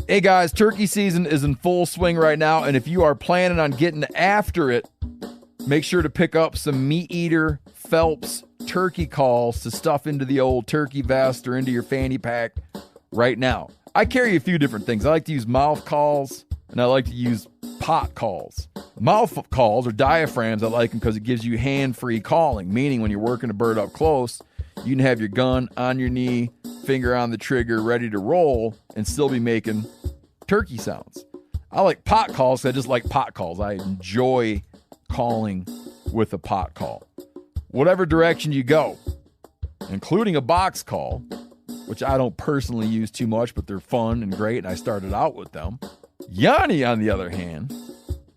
Hey guys, turkey season is in full swing right now, and if you are planning on getting after it, make sure to pick up some Meat Eater Phelps turkey calls to stuff into the old turkey vest or into your fanny pack right now. I carry a few different things. I like to use mouth calls, and I like to use pot calls. Mouth calls or diaphragms, I like them because it gives you hand-free calling, meaning when you're working a bird up close, you can have your gun on your knee, finger on the trigger, ready to roll, and still be making turkey sounds. I like pot calls because I just like pot calls. I enjoy calling with a pot call. Whatever direction you go, including a box call, which I don't personally use too much, but they're fun and great, and I started out with them. Yanni, on the other hand,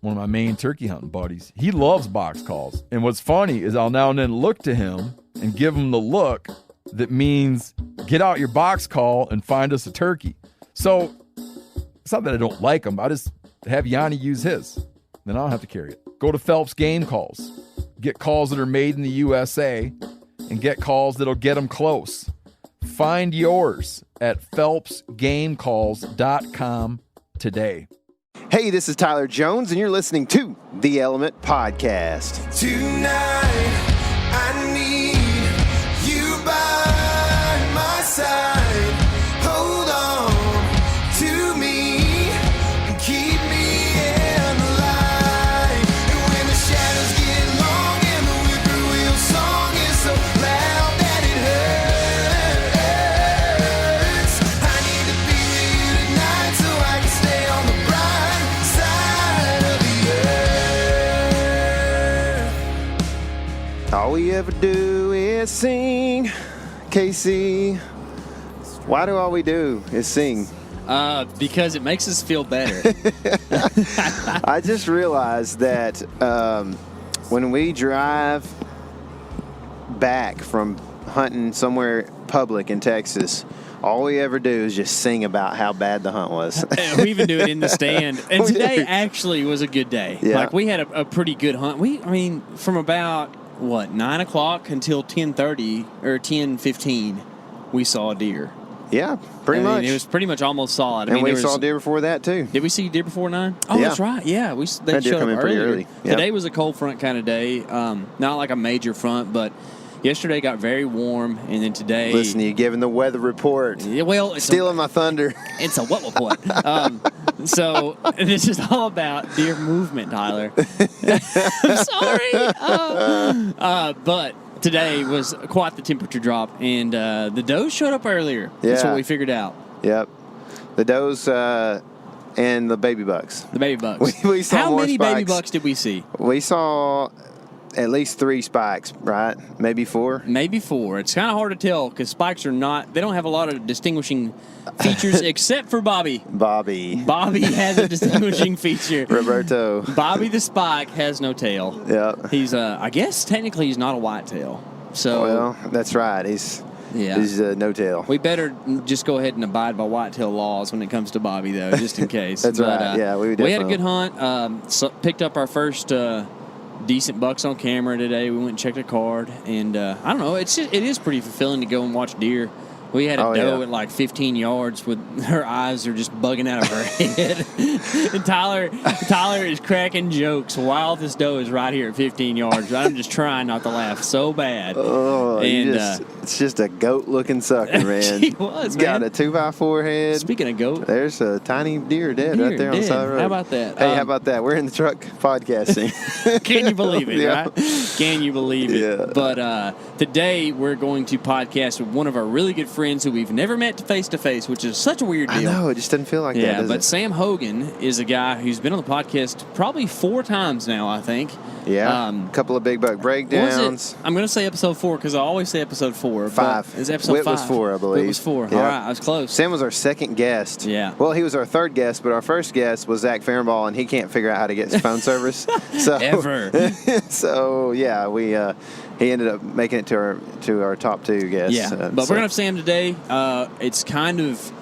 one of my main turkey hunting buddies, he loves box calls. And what's funny is I'll now and then look to him and give him the look that means get out your box call and find us a turkey. So it's not that I don't like him. I just have Yanni use his. Then I don't have to carry it. Go to Phelps Game Calls. Get calls that are made in the USA and get calls that'll get them close. Find yours at phelpsgamecalls.com today. Hey, this is Tyler Jones, and you're listening to The Element Podcast. Tonight, I need you by my side. Hold on to me and keep me in the light. And when the shadows get long and the whippoorwill song is so loud that it hurts, I need to be with you tonight so I can stay on the bright side of the earth. All we ever do is sing. Casey, why do all we do is sing? Because it makes us feel better. I just realized that when we drive back from hunting somewhere public in Texas, all we ever do is just sing about how bad the hunt was. We even do it in the stand. And We today do. actually was a good day. Yeah. Like, we had a pretty good hunt. From about, 9 o'clock until 10:30 or 10:15, we saw a deer. Yeah, pretty much. It was pretty much almost solid. And we saw deer before that, too. Did we see deer before 9? Oh, Yeah. That's right. Yeah, they That deer showed come up in pretty earlier. early. Yeah. Today was a cold front kind of day. Not like a major front, but yesterday got very warm, and then today. Listen, you giving the weather report. Yeah, well, Stealing my thunder. It's a what report. So this is all about deer movement, Tyler. I'm sorry. But today was quite the temperature drop, and the does showed up earlier. That's Yeah. what we figured out. Yep. The does and the baby bucks. The baby bucks. We saw How more many baby spikes. bucks did we see? We saw at least 3 spikes, right? Maybe 4. Maybe 4. It's kind of hard to tell because spikes they don't have a lot of distinguishing features except for Bobby. Bobby. Bobby has a distinguishing feature. Roberto. Bobby the spike has no tail. Yep. He's I guess technically he's not a whitetail. So Well, that's right. He's no tail. we better just go ahead and abide by whitetail laws when it comes to Bobby, though, just in case. That's right. Yeah, we had a definitely- good hunt. Picked up our first decent bucks on camera today. We went and checked a card, and I don't know. It is pretty fulfilling to go and watch deer. We had a doe at like 15 yards with her eyes are just bugging out of her head. And Tyler is cracking jokes while this doe is right here at 15 yards. I'm just trying not to laugh so bad. Oh, and it's just a goat-looking sucker, man. She was, Got man. a 2x4 head. Speaking of goat, There's a tiny deer dead right there on the side of the road. How about that? Hey, how about that? We're in the truck podcasting. Can you believe it, Yeah. right? Can you believe it? Yeah. But today we're going to podcast with one of our really good friends who we've never met face-to-face, which is such a weird I deal. know, it just doesn't feel like that, Yeah, does but it? Sam Hogan is a guy who's been on the podcast probably 4 times now, I think. Yeah, a couple of big buck breakdowns. I'm going to say episode 4 because I always say episode 4. 5. Is episode Whit 5? was 4, I believe. It was 4. Yeah. All right, I was close. Sam was our second guest. Yeah. Well, he was our third guest, but our first guest was Zach Farrenball, and he can't figure out how to get his phone service. So, Ever. So, yeah, he ended up making it to our top 2 guests. Yeah, but we're going to have Sam today. It's kind of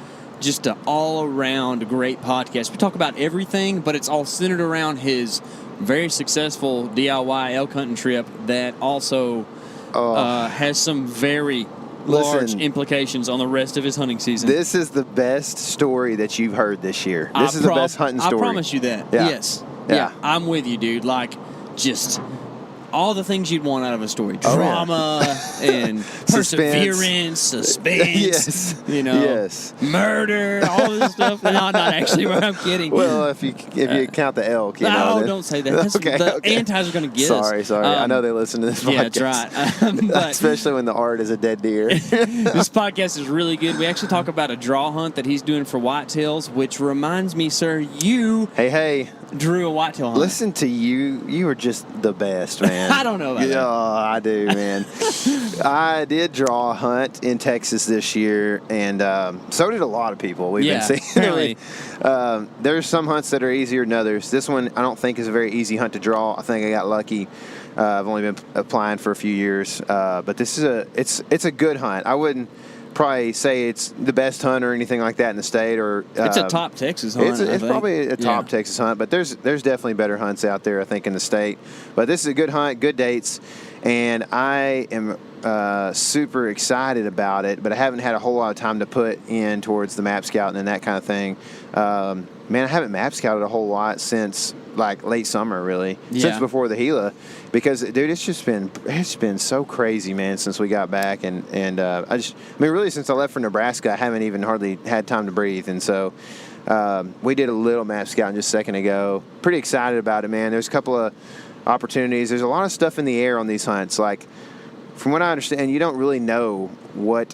just an all-around great podcast. We talk about everything, but it's all centered around his very successful DIY elk hunting trip that also has some very Listen, implications on the rest of his hunting season. This is the best story that you've heard this year. This is the best hunting story. I promise you that. Yeah. Yes. Yeah. I'm with you, dude. Like, just all the things you'd want out of a story. Drama and perseverance, suspense. Yes. Murder, all this stuff. No, not actually. I'm kidding. Well, if you count the elk, don't say that. The antis are going to get us. Sorry. I know they listen to this podcast. Yeah, that's right. Especially when the art is a dead deer. This podcast is really good. We actually talk about a draw hunt that he's doing for whitetails, which reminds me, sir, you drew a whitetail hunt. Listen to you. You are just the best, man. I don't know about that. I do, man. I did draw a hunt in Texas this year, and so did a lot of people. We've been seeing. Apparently. There's some hunts that are easier than others. This one, I don't think is a very easy hunt to draw. I think I got lucky. I've only been applying for a few years, but this is it's a good hunt. I wouldn't probably say it's the best hunt or anything like that in the state. Or it's a top Texas hunt. It's probably a top Texas hunt, but there's definitely better hunts out there, I think, in the state. But this is a good hunt, good dates, and I am super excited about it. But I haven't had a whole lot of time to put in towards the map scouting and that kind of thing. Man, I haven't map scouted a whole lot since like late summer, really, since before the Gila, because dude, it's been so crazy, man, since we got back, and really since I left for Nebraska, I haven't even hardly had time to breathe, and so we did a little map scouting just a second ago. Pretty excited about it, man. There's a couple of opportunities. There's a lot of stuff in the air on these hunts. Like, from what I understand, you don't really know what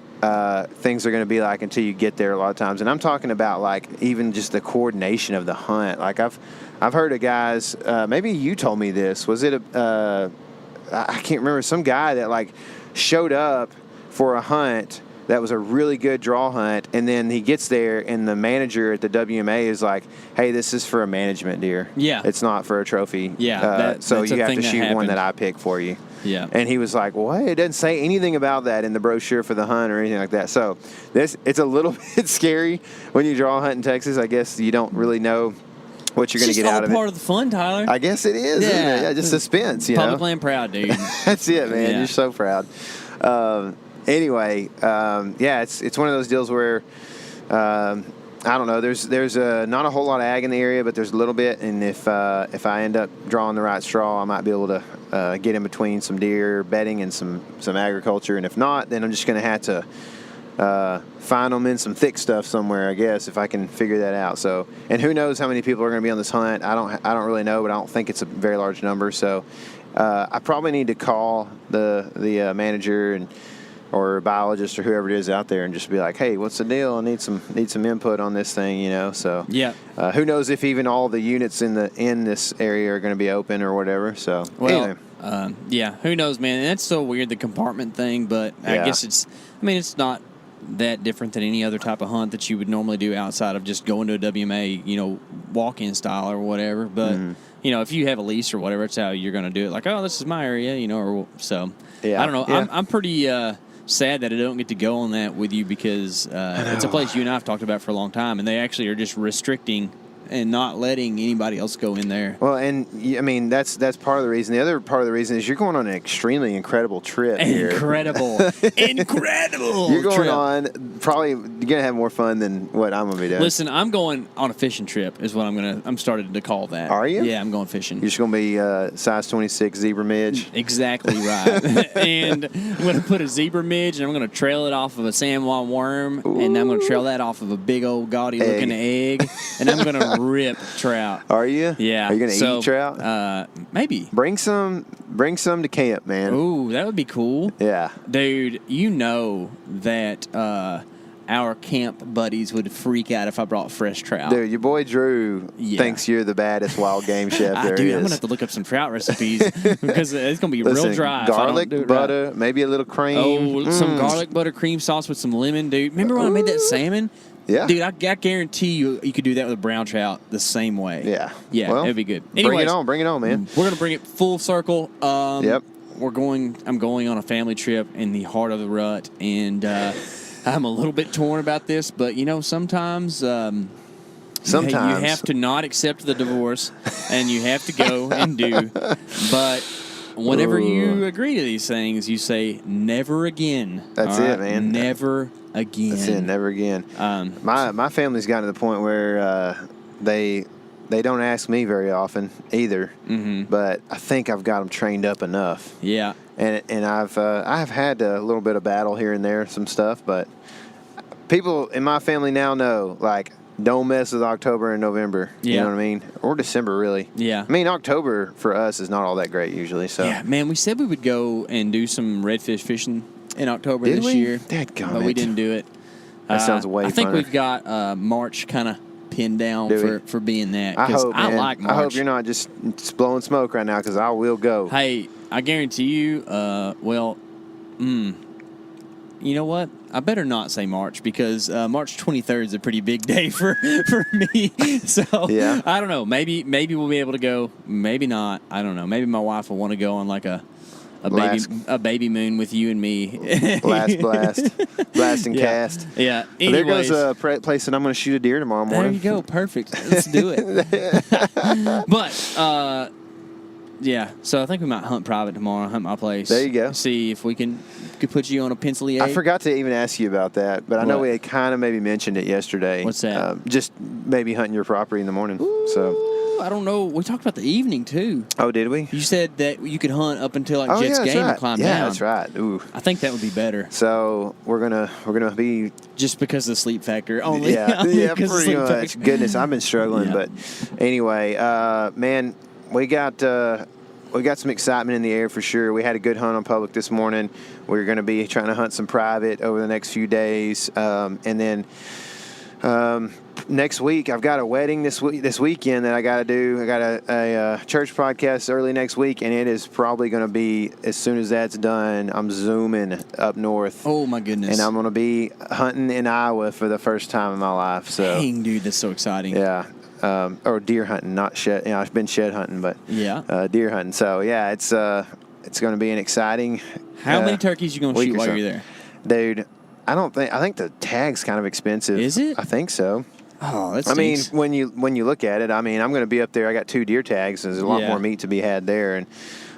things are going to be like until you get there a lot of times. And I'm talking about, like, even just the coordination of the hunt. Like, I've heard of guys, maybe you told me this. Was it I can't remember, some guy that, like, showed up for a hunt that was a really good draw hunt, and then he gets there, and the manager at the WMA is like, hey, this is for a management deer. Yeah. It's not for a trophy. Yeah. So you have to shoot one that I pick for you. Yeah. And he was like, what? It doesn't say anything about that in the brochure for the hunt or anything like that. So it's a little bit scary when you draw a hunt in Texas. I guess you don't really know what you're going to get out of it. It's all part of the fun, Tyler. I guess it is, isn't it? Yeah, just suspense, Public land proud, dude. That's it, man. You're so proud. Anyway, it's one of those deals where I don't know. There's not a whole lot of ag in the area, but there's a little bit. And if I end up drawing the right straw, I might be able to get in between some deer bedding and some agriculture. And if not, then I'm just going to have to find them in some thick stuff somewhere, I guess, if I can figure that out. So, and who knows how many people are going to be on this hunt? I don't really know, but I don't think it's a very large number. So, I probably need to call the manager or biologist or whoever it is out there and just be like, hey, what's the deal? I need some input on this thing, So who knows if even all the units in this area are going to be open or whatever. So anyway. Who knows, man? And that's so weird, the compartment thing, but I guess it's not that different than any other type of hunt that you would normally do outside of just going to a WMA, walk-in style or whatever. But if you have a lease or whatever, it's how you're going to do it. Like, oh, this is my area, or so. Yeah, I don't know. Yeah. I'm pretty sad that I don't get to go on that with you because it's a place you and I have talked about for a long time, and they actually are just restricting and not letting anybody else go in there. Well, and I mean that's part of the reason. The other part of the reason is you're going on an extremely incredible trip here. Incredible. You're going on probably you're gonna have more fun than what I'm gonna be doing. Listen, I'm going on a fishing trip is what I'm starting to call that. Are you? Yeah, I'm going fishing. You're just gonna be size 26 zebra midge. Exactly right. And I'm gonna put a zebra midge and I'm gonna trail it off of a San Juan worm. Ooh. And I'm gonna trail that off of a big old gaudy looking egg. And I'm gonna rip trout. Are you? Yeah. Are you gonna eat trout? Maybe. Bring some to camp, man. Ooh, that would be cool. Yeah. Dude, that our camp buddies would freak out if I brought fresh trout. Dude, your boy Drew thinks you're the baddest wild game chef there is. I'm gonna have to look up some trout recipes because it's gonna be real dry. Garlic, butter, right. Maybe a little cream. Some garlic butter cream sauce with some lemon, dude. Remember when I made that salmon? Yeah. Dude, I guarantee you could do that with a brown trout the same way. Yeah. Yeah, well, it'd be good. Anyways, bring it on, man. We're going to bring it full circle. Yep. I'm going on a family trip in the heart of the rut, and I'm a little bit torn about this, but, sometimes you have to not accept the divorce, and you have to go and do. But whenever you agree to these things, you say never again. That's it, man. Never again. That's it. Never again. My family's gotten to the point where they don't ask me very often either. Mm-hmm. But I think I've got them trained up enough. Yeah. And I've had a little bit of battle here and there, some stuff, but people in my family now know, like, don't mess with October and November. Yeah. You know what I mean? Or December, really. Yeah. I mean, October for us is not all that great usually. So yeah, man, we said we would go and do some redfish fishing in October Did this we? year. Dadgummit. We didn't do it. That sounds way I think funner. we've got March kind of pinned down for being that. I 'cause hope, man. like March. I hope you're not just blowing smoke right now, because I will go. Hey, I guarantee you, you know what? I better not say March, because March 23rd is a pretty big day for me. So yeah. I don't know. Maybe we'll be able to go. Maybe not. I don't know. Maybe my wife will want to go on like a baby moon with you and me. blast and cast. Yeah. Well, Anyways, there goes a place that I'm going to shoot a deer tomorrow morning. There you go. Perfect. Let's do it. But yeah. So I think we might hunt private tomorrow. Hunt my place. There you go. See if we could put you on a pencil. I forgot to even ask you about that, but I know we had kind of maybe mentioned it yesterday. What's that? Just maybe hunting your property in the morning. Ooh, so I don't know. We talked about the evening too. Oh, did we? You said that you could hunt up until like Jet's game and climb down. Yeah, that's right. Ooh. I think that would be better. So we're gonna be just because of the sleep factor only. Yeah, yeah, pretty much. Goodness, I've been struggling, but anyway, man, we got some excitement in the air for sure. We had a good hunt on public this morning. We're going to be trying to hunt some private over the next few days, and then next week I've got a wedding this weekend that I got to do. I got a church podcast early next week, and it is probably going to be, as soon as that's done, I'm zooming up north. Oh my goodness! And I'm going to be hunting in Iowa for the first time in my life. So, dang, dude, that's so exciting. Yeah. Or deer hunting, not shed. You know, I've been shed hunting, but deer hunting. So yeah, it's going to be an exciting. How many turkeys you going to shoot while you're there, dude? I think the tag's kind of expensive. Is it? I think so. Oh, that's. I mean, when you look at it, I mean, I'm going to be up there. I got 2 deer tags. There's a lot more meat to be had there, and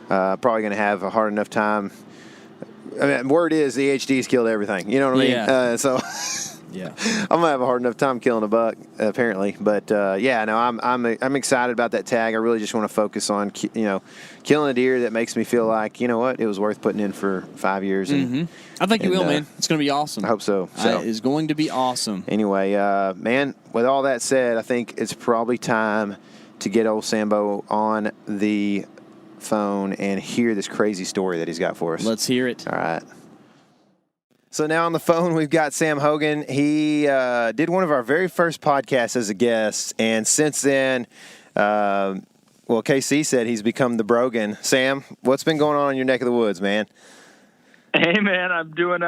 probably going to have a hard enough time. I mean, word is the HD's killed everything. You know what I mean? Yeah. So. Yeah, I'm gonna have a hard enough time killing a buck, apparently. But I'm excited about that tag. I really just want to focus on killing a deer that makes me feel like, you know what, it was worth putting in for 5 years. And, I think you will, man. It's gonna be awesome. I hope so. It's going to be awesome. Anyway, man, with all that said, I think it's probably time to get old Sambo on the phone and hear this crazy story that he's got for us. Let's hear it. All right. So now on the phone, we've got Sam Hogan. He did one of our very first podcasts as a guest, and since then, KC said he's become the Brogan. Sam, what's been going on in your neck of the woods, man? Hey, man, I'm doing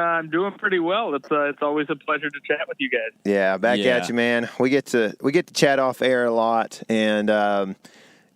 pretty well. It's always a pleasure to chat with you guys. Yeah, back at you, man. We get to chat off air a lot, and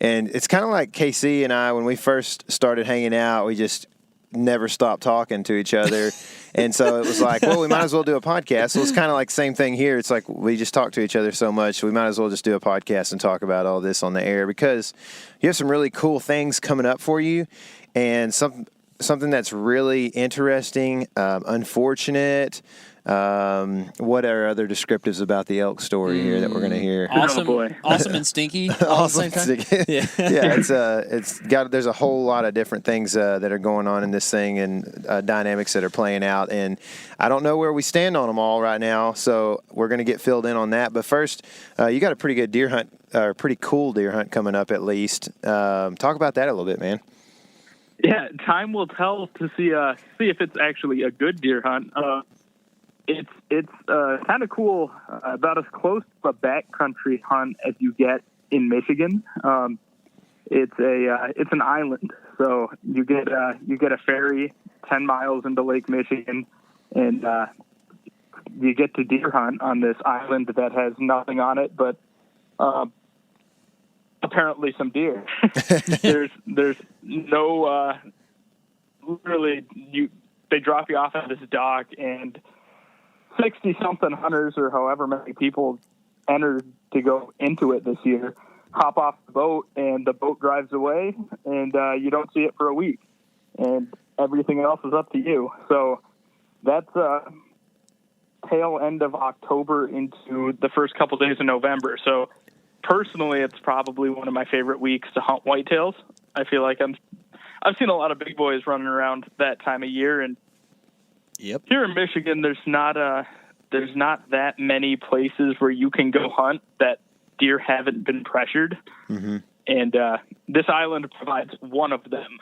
it's kind of like KC and I, when we first started hanging out, we just never stopped talking to each other. And so it was like, well, we might as well do a podcast. So it's kind of like the same thing here. It's like we just talk to each other so much, we might as well just do a podcast and talk about all this on the air, because you have some really cool things coming up for you, and something that's really interesting, unfortunate. What are other descriptives about the elk story here that we're going to hear? Awesome, oh boy. Awesome and stinky. Awesome and stinky. There's a whole lot of different things that are going on in this thing, and dynamics that are playing out, and I don't know where we stand on them all right now, so we're going to get filled in on that. But first, you got a pretty good deer hunt, or pretty cool deer hunt coming up at least. Talk about that a little bit, man. Yeah, time will tell to see if it's actually a good deer hunt. It's kind of cool, about as close to a backcountry hunt as you get in Michigan. It's an island, so you get a ferry 10 miles into Lake Michigan, and you get to deer hunt on this island that has nothing on it but apparently some deer. There's no literally they drop you off at this dock, and 60-something hunters, or however many people entered to go into it this year, hop off the boat and the boat drives away and you don't see it for a week and everything else is up to you. So that's tail end of October into the first couple days of November. So personally, it's probably one of my favorite weeks to hunt whitetails. I feel like I've seen a lot of big boys running around that time of year, and yep. Here in Michigan, there's not that many places where you can go hunt that deer haven't been pressured. Mm-hmm. And this island provides one of them.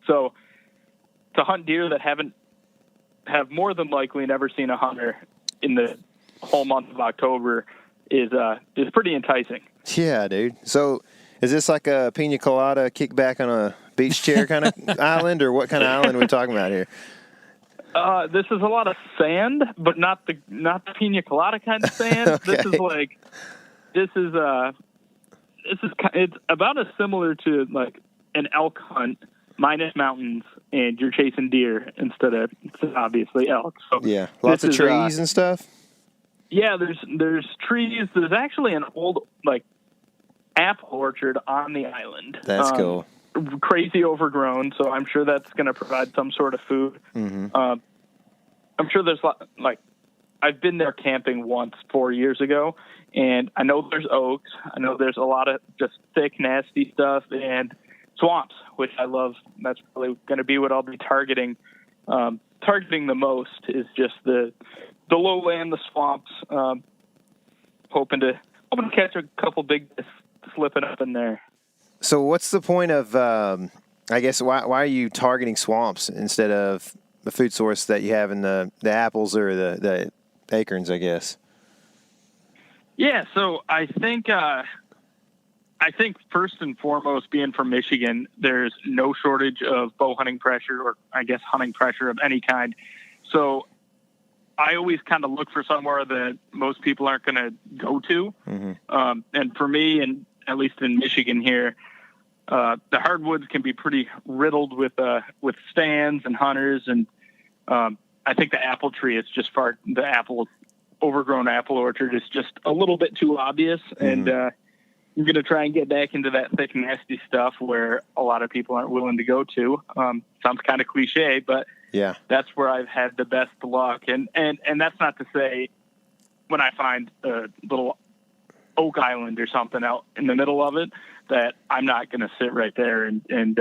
So to hunt deer that have more than likely never seen a hunter in the whole month of October is pretty enticing. Yeah, dude. So is this like a pina colada kickback on a beach chair kind of island, or what kind of island are we talking about here? This is a lot of sand, but not the pina colada kind of sand. Okay. It's about as similar to like an elk hunt minus mountains, and you're chasing deer instead of obviously elk. So yeah, lots of trees and stuff. Yeah, there's trees. There's actually an old like apple orchard on the island. That's cool. Crazy overgrown, so I'm sure that's going to provide some sort of food. Mm-hmm. I'm sure there's like I've been there camping once 4 years ago, and I know there's oaks. I know there's a lot of just thick, nasty stuff and swamps, which I love. That's probably going to be what I'll be targeting. Targeting the most is just the lowland, the swamps. Hoping to catch a couple big slipping up in there. So what's the point of, I guess, why are you targeting swamps instead of the food source that you have in the apples or the acorns, I guess? Yeah, so I think first and foremost, being from Michigan, there's no shortage of bow hunting pressure, or I guess hunting pressure of any kind. So I always kind of look for somewhere that most people aren't going to go to. Mm-hmm. And for me, and at least in Michigan here, the hardwoods can be pretty riddled with stands and hunters. And I think the apple tree is just overgrown apple orchard is just a little bit too obvious. Mm-hmm. And I'm going to try and get back into that thick, nasty stuff where a lot of people aren't willing to go to. Sounds kind of cliche, but yeah, that's where I've had the best luck. And that's not to say when I find a little oak island or something out in the middle of it that I'm not going to sit right there and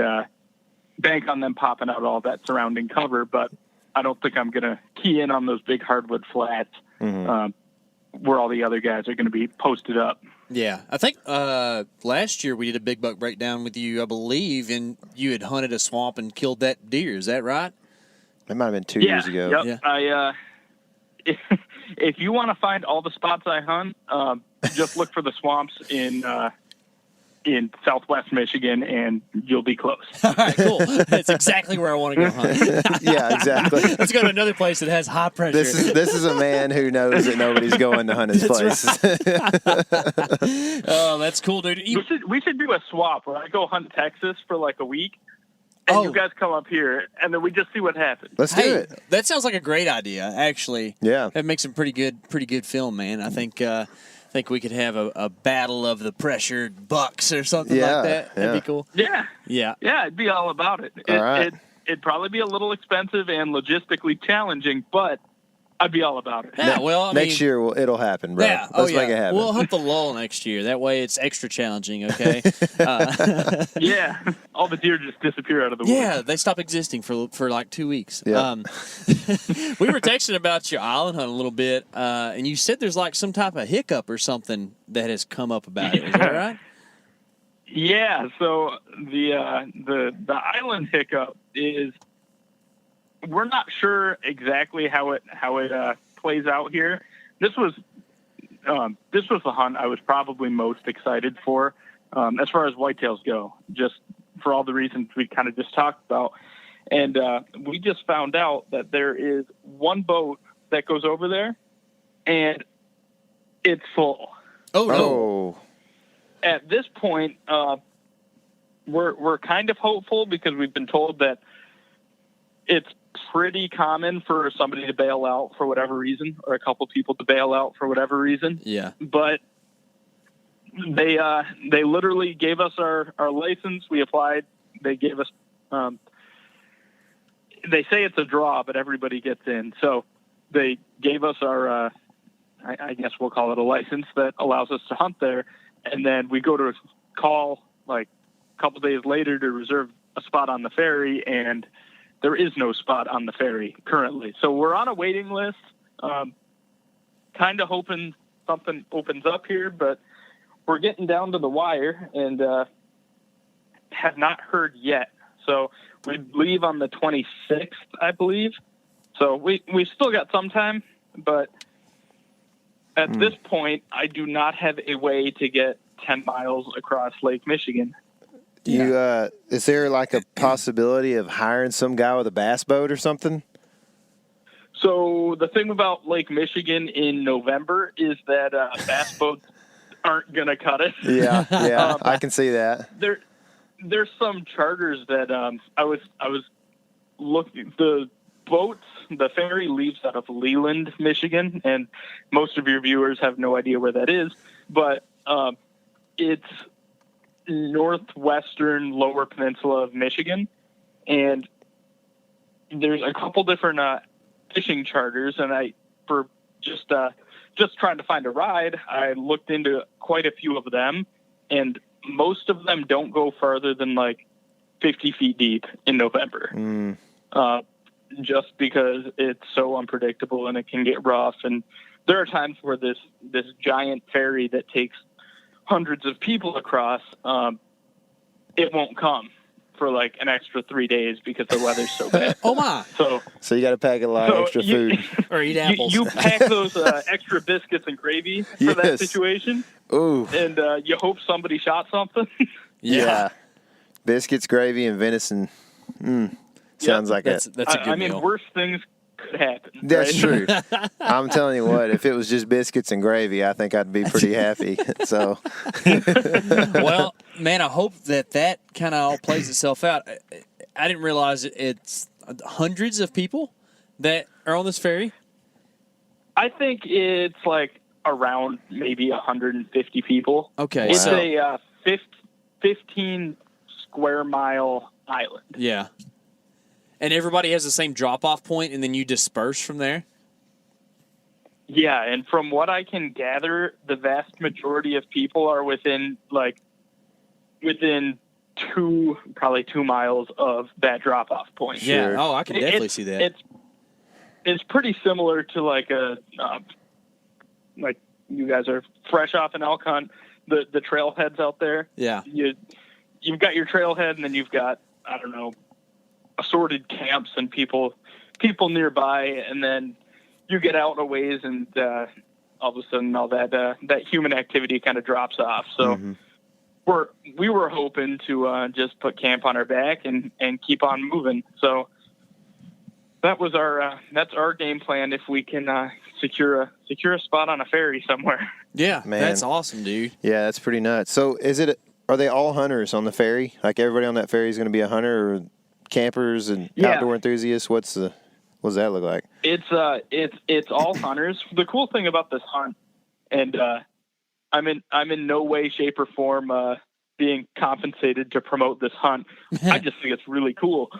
bank on them popping out all that surrounding cover. But I don't think I'm going to key in on those big hardwood flats. Mm-hmm. Where all the other guys are going to be posted up. Yeah, I think last year we did a big buck breakdown with you, I believe, and you had hunted a swamp and killed that deer. Is that right? It might have been 2 years ago. Yep. Yeah. If you want to find all the spots I hunt, just look for the swamps in Southwest Michigan, and you'll be close. All right, cool. That's exactly where I want to go hunt. Yeah, exactly. Let's go to another place that has high pressure. This is a man who knows that nobody's going to hunt his place. Right. Oh, that's cool, dude. We should do a swap where I go hunt Texas for like a week, and you guys come up here, and then we just see what happens. Let's do it. That sounds like a great idea, actually. Yeah. That makes some pretty good film, man. I think we could have a battle of the pressured bucks or something like that. That'd be cool. Yeah. Yeah. Yeah, I'd be all about it. It'd probably be a little expensive and logistically challenging, but I'd be all about it. Yeah, well, next year it'll happen, bro. Yeah, Let's make it happen. We'll hunt the lull next year. That way it's extra challenging, okay? Yeah. All the deer just disappear out of the woods. Yeah, they stop existing for like 2 weeks. Yeah. We were texting about your island hunt a little bit, and you said there's like some type of hiccup or something that has come up about it. Is that right? Yeah, so the island hiccup is we're not sure exactly how it plays out here. This was the hunt I was probably most excited for as far as whitetails go, just for all the reasons we kind of just talked about. And we just found out that there is one boat that goes over there, and it's full. Oh no! Oh. At this point, we're kind of hopeful because we've been told that it's pretty common for somebody to bail out for whatever reason, or a couple people to bail out for whatever reason. Yeah. But They literally gave us our license. We applied. They gave us. They say it's a draw, but everybody gets in. So they gave us our. I guess we'll call it a license that allows us to hunt there, and then we go to call like a couple days later to reserve a spot on the ferry, and there is no spot on the ferry currently. So we're on a waiting list. Kind of hoping something opens up here, but we're getting down to the wire and have not heard yet. So we leave on the 26th, I believe. So we still got some time, but at this point, I do not have a way to get 10 miles across Lake Michigan. Is there like a possibility of hiring some guy with a bass boat or something? So the thing about Lake Michigan in November is that bass boats aren't going to cut it. Yeah, I can see that. There's some charters that I was looking. The boats, the ferry leaves out of Leland, Michigan, and most of your viewers have no idea where that is, but it's northwestern lower peninsula of Michigan, and there's a couple different fishing charters, and I, for just trying to find a ride, I looked into quite a few of them, and most of them don't go farther than like 50 feet deep in November. Just because it's so unpredictable and it can get rough. And there are times where this giant ferry that takes hundreds of people across, it won't come for like an extra 3 days because the weather's so bad. Oh my! So you got to pack a lot of extra food or eat apples. You pack those extra biscuits and gravy for that situation. Ooh! And you hope somebody shot something. Yeah, biscuits, gravy, and venison. Sounds like that's a good I mean, meal. worse things could happen. That's right? true. I'm telling you what, if it was just biscuits and gravy, I think I'd be pretty happy. So, Well, man, I hope that kind of all plays itself out. I didn't realize it's hundreds of people that are on this ferry. I think it's like around maybe 150 people. Okay, It's so a 15 square mile island. yeah, and everybody has the same drop-off point, and then you disperse from there. Yeah, and from what I can gather, the vast majority of people are within 2 miles of that drop-off point. Yeah. Oh, I can definitely see that. It's pretty similar to like like you guys are fresh off an elk hunt, the trailheads out there. Yeah. You've got your trailhead, and then you've got, I don't know, assorted camps and people nearby, and then you get out a ways, and all of a sudden all that human activity kind of drops off. So we were hoping to just put camp on our back and keep on moving. So that was that's our game plan if we can secure a spot on a ferry somewhere. Yeah, Man. That's awesome, dude. yeah, that's pretty nuts. So, are they all hunters on the ferry? Like everybody on that ferry is going to be a hunter, or campers and outdoor enthusiasts? What does that look like? It's all hunters. The cool thing about this hunt, and I'm in no way, shape, or form being compensated to promote this hunt. I just think it's really cool.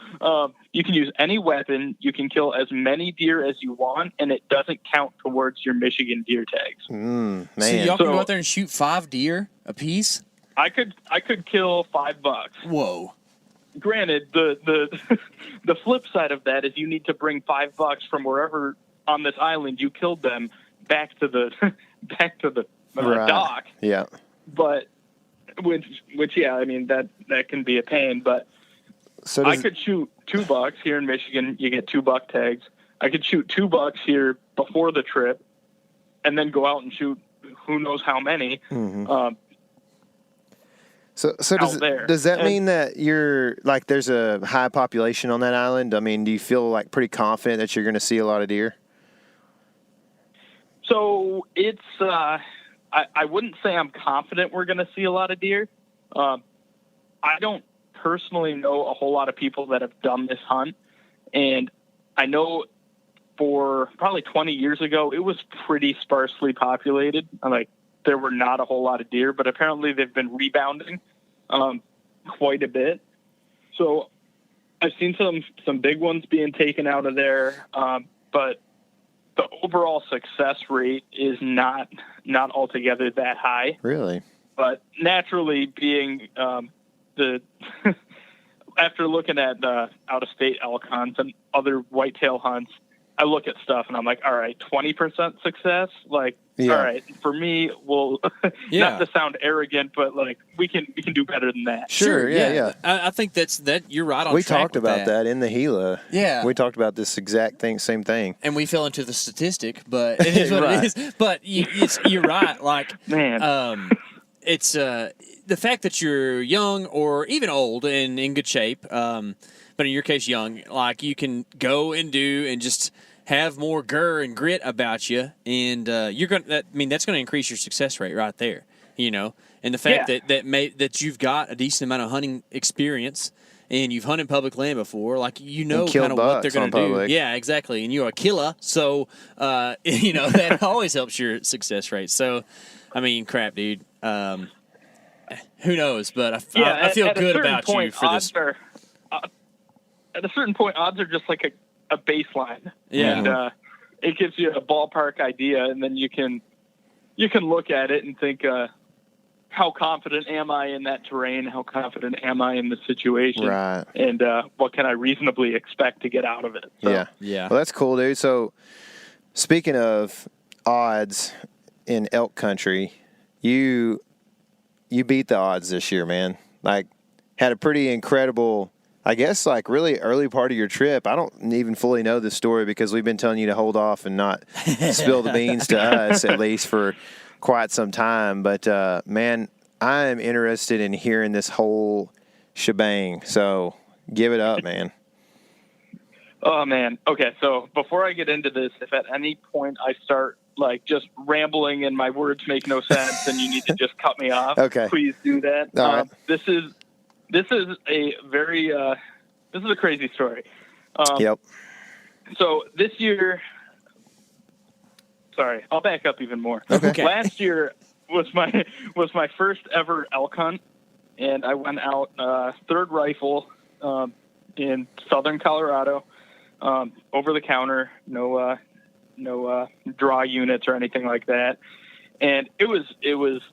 You can use any weapon. You can kill as many deer as you want, and it doesn't count towards your Michigan deer tags. Man. So y'all can go out there and shoot 5 deer a piece? I could kill $5. Whoa. Granted, the flip side of that is you need to bring $5 from wherever on this island you killed them back to the dock. Yeah. But which yeah, I mean that can be a pain. But So I could shoot $2 here in Michigan. You get 2 buck tags. I could shoot $2 here before the trip, and then go out and shoot who knows how many. So does that mean that you're like there's a high population on that island? I mean, do you feel like pretty confident that you're going to see a lot of deer? So it's I wouldn't say I'm confident we're going to see a lot of deer. I don't personally know a whole lot of people that have done this hunt, and I know for probably 20 years ago it was pretty sparsely populated. Like there were not a whole lot of deer, but apparently they've been rebounding quite a bit. So I've seen some big ones being taken out of there, but the overall success rate is not altogether that high. Really? But naturally, being the after looking at out-of-state elk hunts and other whitetail hunts, I look at stuff and I'm like, all right, 20% success. Like, all right, for me, well, not to sound arrogant, but like we can do better than that. Sure. Yeah. I think that you're right on. We track talked with about that in the Gila. Yeah, we talked about this exact same thing, and we fell into the statistic, but it is what it is. But you're right. Like, man, it's the fact that you're young or even old and in good shape, but in your case, young. Like, you can go and do and just have more grr and grit about you, and you're going. That's going to increase your success rate right there. You know, and the fact that you've got a decent amount of hunting experience and you've hunted public land before, like, you know, kind of what they're going to do. Public. Yeah, exactly. And you're a killer, so you know, that always helps your success rate. So, I mean, crap, dude. Who knows? But I feel good about you for this. At a certain point, odds are just like a baseline. Yeah. And it gives you a ballpark idea, and then you can look at it and think, how confident am I in that terrain? How confident am I in the situation? Right. And what can I reasonably expect to get out of it? So, yeah. Well, that's cool, dude. So, speaking of odds in elk country, you beat the odds this year, man. Like, had a pretty incredible, I guess, like, really early part of your trip. I don't even fully know the story because we've been telling you to hold off and not spill the beans to us, at least for quite some time. But, man, I am interested in hearing this whole shebang. So give it up, man. Oh, man. Okay, so before I get into this, if at any point I start, like, just rambling and my words make no sense and you need to just cut me off, please do that. All right. This is a very this is a crazy story. Yep. So this year, sorry, I'll back up even more. Okay. Last year was my first ever elk hunt, and I went out third rifle in southern Colorado, over the counter, no draw units or anything like that, and it was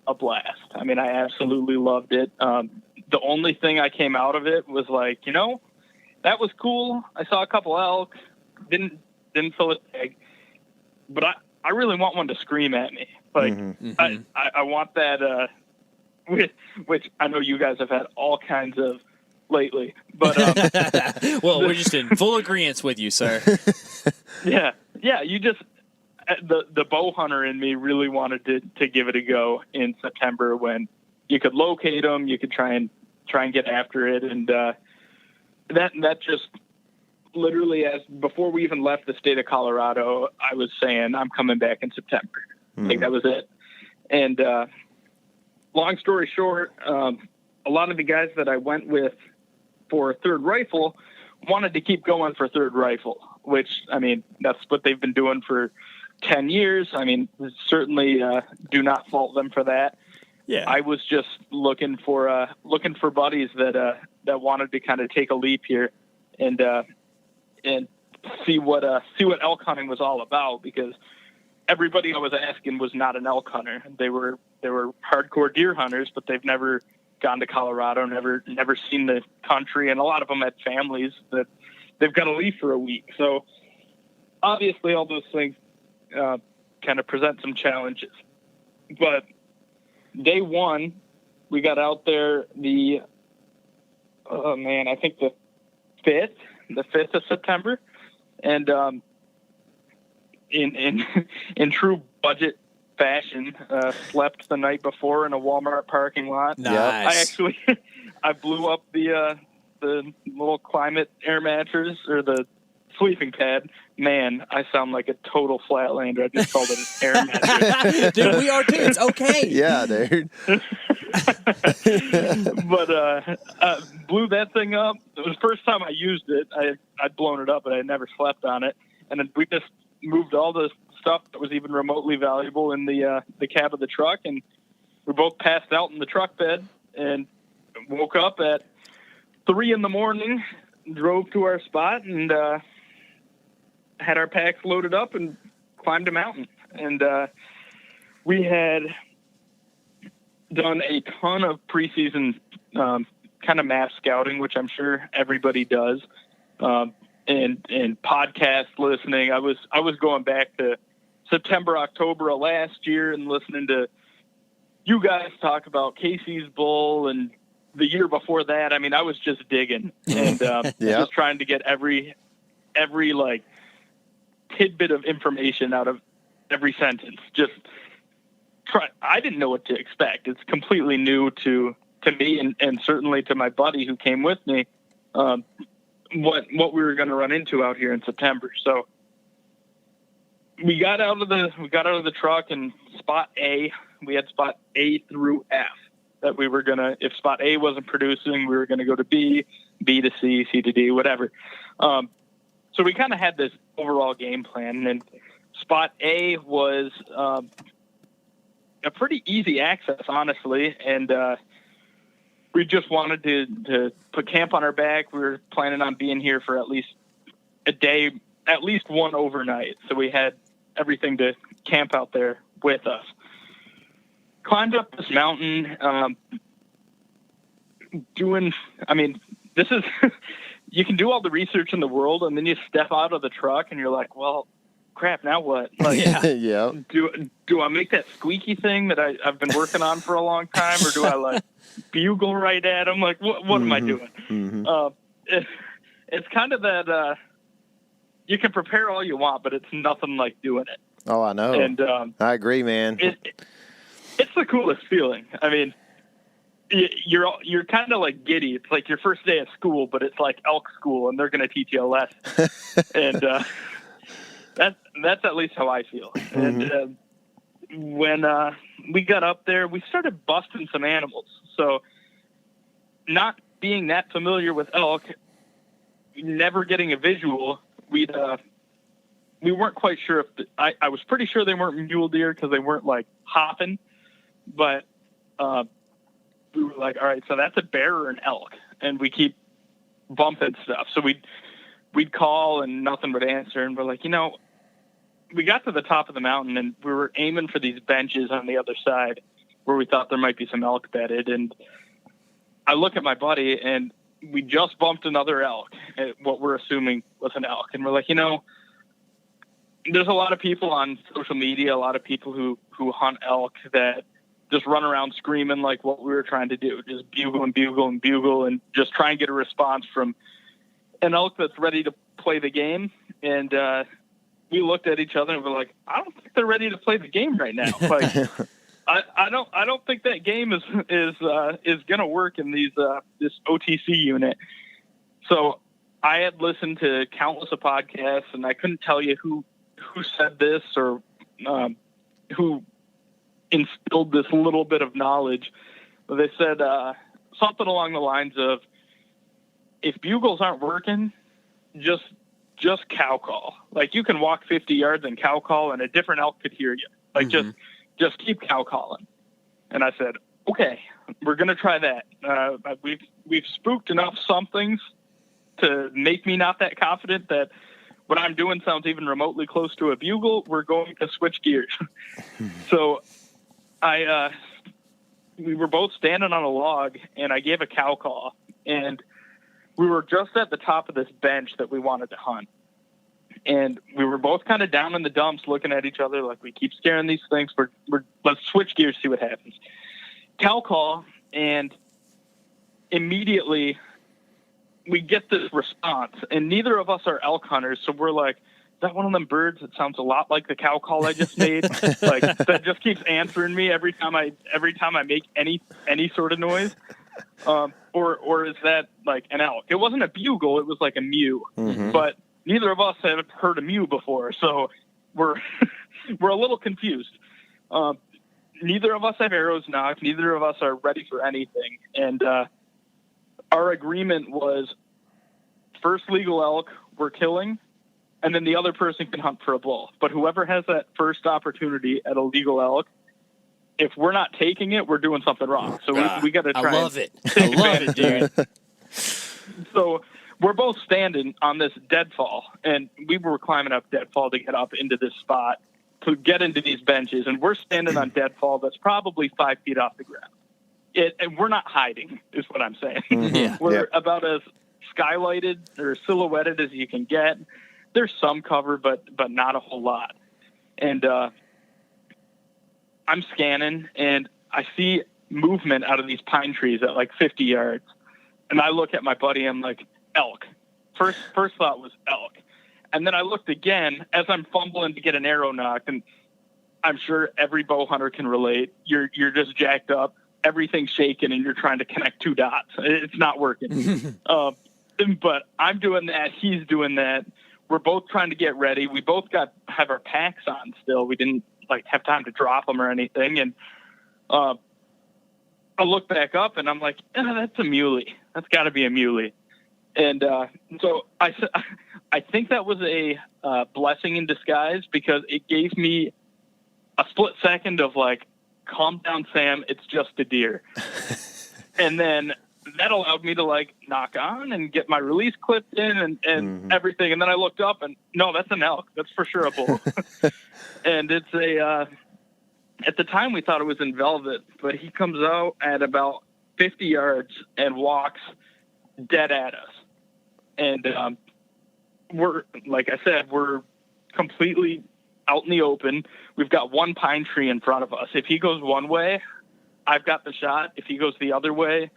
a blast. I mean, I absolutely loved it. The only thing I came out of it was like, you know, that was cool. I saw a couple elk, didn't fill a tag, but I really want one to scream at me. Like, I want that, which I know you guys have had all kinds of lately, but well, we're just in full agreement with you, sir. Yeah. You just the bow hunter in me really wanted to give it a go in September when you could locate them, you could try and get after it, and that just literally, as before we even left the state of Colorado, I was saying I'm coming back in September. Like, that was it. And long story short, a lot of the guys that I went with for third rifle wanted to keep going for third rifle, which, I mean, that's what they've been doing for 10 years. I mean, certainly do not fault them for that. Yeah. I was just looking for buddies that wanted to kind of take a leap here and see what elk hunting was all about, because everybody I was asking was not an elk hunter. They were hardcore deer hunters, but they've never gone to Colorado, never seen the country, and a lot of them had families that they've got to leave for a week. So obviously all those things kind of present some challenges. But day one, we got out there I think the 5th of September, and in true budget fashion, slept the night before in a Walmart parking lot. Nice. I blew up the little climate air mattress, or the sleeping pad. Man, I sound like a total flatlander. I just called it an air mattress. Dude, we are too. It's okay. Yeah, dude. But blew that thing up. It was the first time I used it. I'd blown it up, but I had never slept on it. And then we just moved all the stuff that was even remotely valuable in the cab of the truck, and we both passed out in the truck bed and woke up at 3 a.m, drove to our spot, and had our packs loaded up and climbed a mountain. And we had done a ton of preseason kind of map scouting, which I'm sure everybody does, and podcast listening. I was going back to September, October of last year and listening to you guys talk about Casey's bull, and the year before that, I mean, I was just digging and just trying to get every like tidbit of information out of every sentence. I didn't know what to expect. It's completely new to me and certainly to my buddy who came with me, what we were going to run into out here in September. So we got out of the truck, and spot A, we had spot A through F that we were going to, if spot A wasn't producing, we were going to go to B, B to C, C to D, whatever. So we kind of had this overall game plan, and spot A was a pretty easy access, honestly, and we just wanted to put camp on our back. We were planning on being here for at least a day, at least one overnight, so we had everything to camp out there with us. Climbed up this mountain, this is, you can do all the research in the world, and then you step out of the truck and you're like, well, crap, now what? Like, yeah. Do I make that squeaky thing that I've been working on for a long time, or do I like bugle right at them? Like, what am I doing? Mm-hmm. It's kind of that, you can prepare all you want, but it's nothing like doing it. Oh, I know. And I agree, man. It's the coolest feeling. I mean, you're kind of like giddy. It's like your first day of school, but it's like elk school, and they're going to teach you a lesson. And that's at least how I feel. Mm-hmm. And when we got up there, we started busting some animals. So not being that familiar with elk, never getting a visual, we weren't quite sure if I was pretty sure they weren't mule deer because they weren't like hopping, but we were like, all right, so that's a bear or an elk, and we keep bumping stuff. So we'd call and nothing would answer, and we're like, we got to the top of the mountain and we were aiming for these benches on the other side where we thought there might be some elk bedded. And I look at my buddy, and we just bumped another elk, what we're assuming was an elk. And we're like, there's a lot of people on social media, a lot of people who hunt elk that just run around screaming like what we were trying to do, just bugle and bugle and bugle and just try and get a response from an elk that's ready to play the game. And we looked at each other and we're like, I don't think they're ready to play the game right now. Like, I don't think that game is going to work in this OTC unit. So I had listened to countless of podcasts, and I couldn't tell you who said this or who instilled this little bit of knowledge. But they said something along the lines of, if bugles aren't working, just cow call. Like, you can walk 50 yards and cow call, and a different elk could hear you. Like, mm-hmm. just keep cow calling. And I said, okay, we're going to try that. We've spooked enough somethings to make me not that confident that what I'm doing sounds even remotely close to a bugle. We're going to switch gears. So we were both standing on a log, and I gave a cow call, and we were just at the top of this bench that we wanted to hunt. And we were both kind of down in the dumps looking at each other like, we keep scaring these things. Let's switch gears, see what happens. Cow call, and immediately we get this response, and neither of us are elk hunters. So we're like, is that one of them birds that sounds a lot like the cow call I just made? Like, that just keeps answering me every time I make any sort of noise. Or is that like an elk? It wasn't a bugle, it was like a mew. Mm-hmm. But neither of us have heard a mew before, so we're a little confused. Neither of us have arrows nocked. Neither of us are ready for anything. And our agreement was, first legal elk we're killing, and then the other person can hunt for a bull. But whoever has that first opportunity at a legal elk, if we're not taking it, we're doing something wrong. So we got to try. I love it. I love it, dude. So we're both standing on this deadfall, and we were climbing up deadfall to get up into this spot to get into these benches, and we're standing on deadfall that's probably 5 feet off the ground. And we're not hiding, is what I'm saying. Yeah. We're about as skylighted or silhouetted as you can get. There's some cover, but not a whole lot. And I'm scanning, and I see movement out of these pine trees at like 50 yards. And I look at my buddy, I'm like, elk. First thought was elk. And then I looked again as I'm fumbling to get an arrow knocked, and I'm sure every bow hunter can relate. You're just jacked up, everything's shaking, and you're trying to connect 2 dots. It's not working. But I'm doing that, he's doing that. We're both trying to get ready. We both have our packs on still. We didn't have time to drop them or anything. And I look back up, and I'm like, that's a muley. That's got to be a muley. And so I think that was a blessing in disguise, because it gave me a split second of like, calm down, Sam, it's just a deer. And then that allowed me to like knock on and get my release clipped in and everything. And then I looked up, and no, that's an elk. That's for sure a bull. And it's at the time we thought it was in velvet, but he comes out at about 50 yards and walks dead at us. And we're, like I said, we're completely out in the open. We've got one pine tree in front of us. If he goes one way, I've got the shot. If he goes the other way,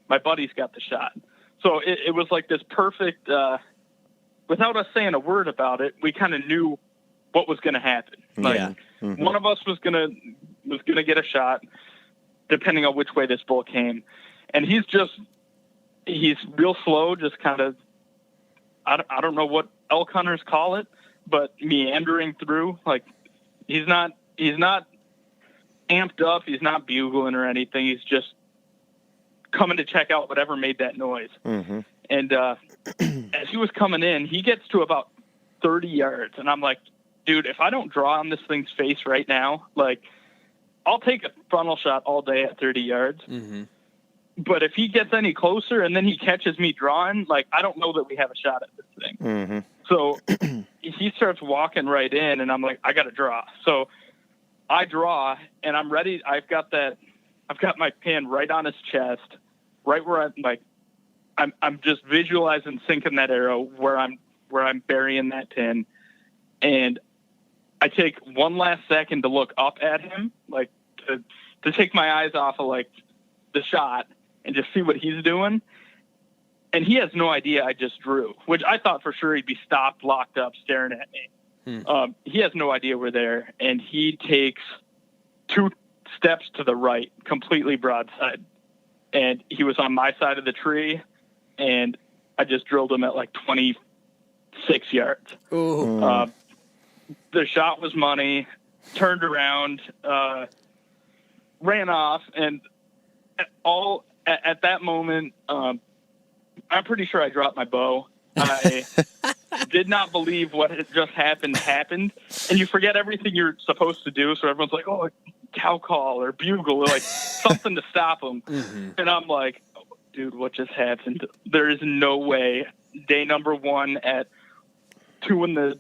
my buddy's got the shot. So it was like this perfect, without us saying a word about it, we kind of knew what was going to happen. Like, one of us was going to get a shot, depending on which way this bull came. And he's real slow, just kind of, I don't know what elk hunters call it, but meandering through. Like, he's not amped up. He's not bugling or anything. He's just coming to check out whatever made that noise. And as he was coming in, he gets to about 30 yards, and I'm like, dude, if I don't draw on this thing's face right now, like, I'll take a frontal shot all day at 30 yards. But if he gets any closer and then he catches me drawing, like, I don't know that we have a shot at this thing. So he starts walking right in, and I'm like, I got to draw. So I draw, and I'm ready. I've got my pin right on his chest, right where I'm just visualizing sinking that arrow where I'm burying that pin. And I take one last second to look up at him, like to take my eyes off of like the shot and just see what he's doing. And he has no idea I just drew, which I thought for sure he'd be stopped, locked up, staring at me. He has no idea we're there. And he takes 2 steps to the right, completely broadside. And he was on my side of the tree, and I just drilled him at like 26 yards. The shot was money, turned around, ran off, and at that moment, I'm pretty sure I dropped my bow. I did not believe what had just happened, and you forget everything you're supposed to do, so everyone's like, oh, cow call or bugle, or like something to stop them. And I'm like, oh, dude, what just happened? There is no way. Day number 1 at 2 in the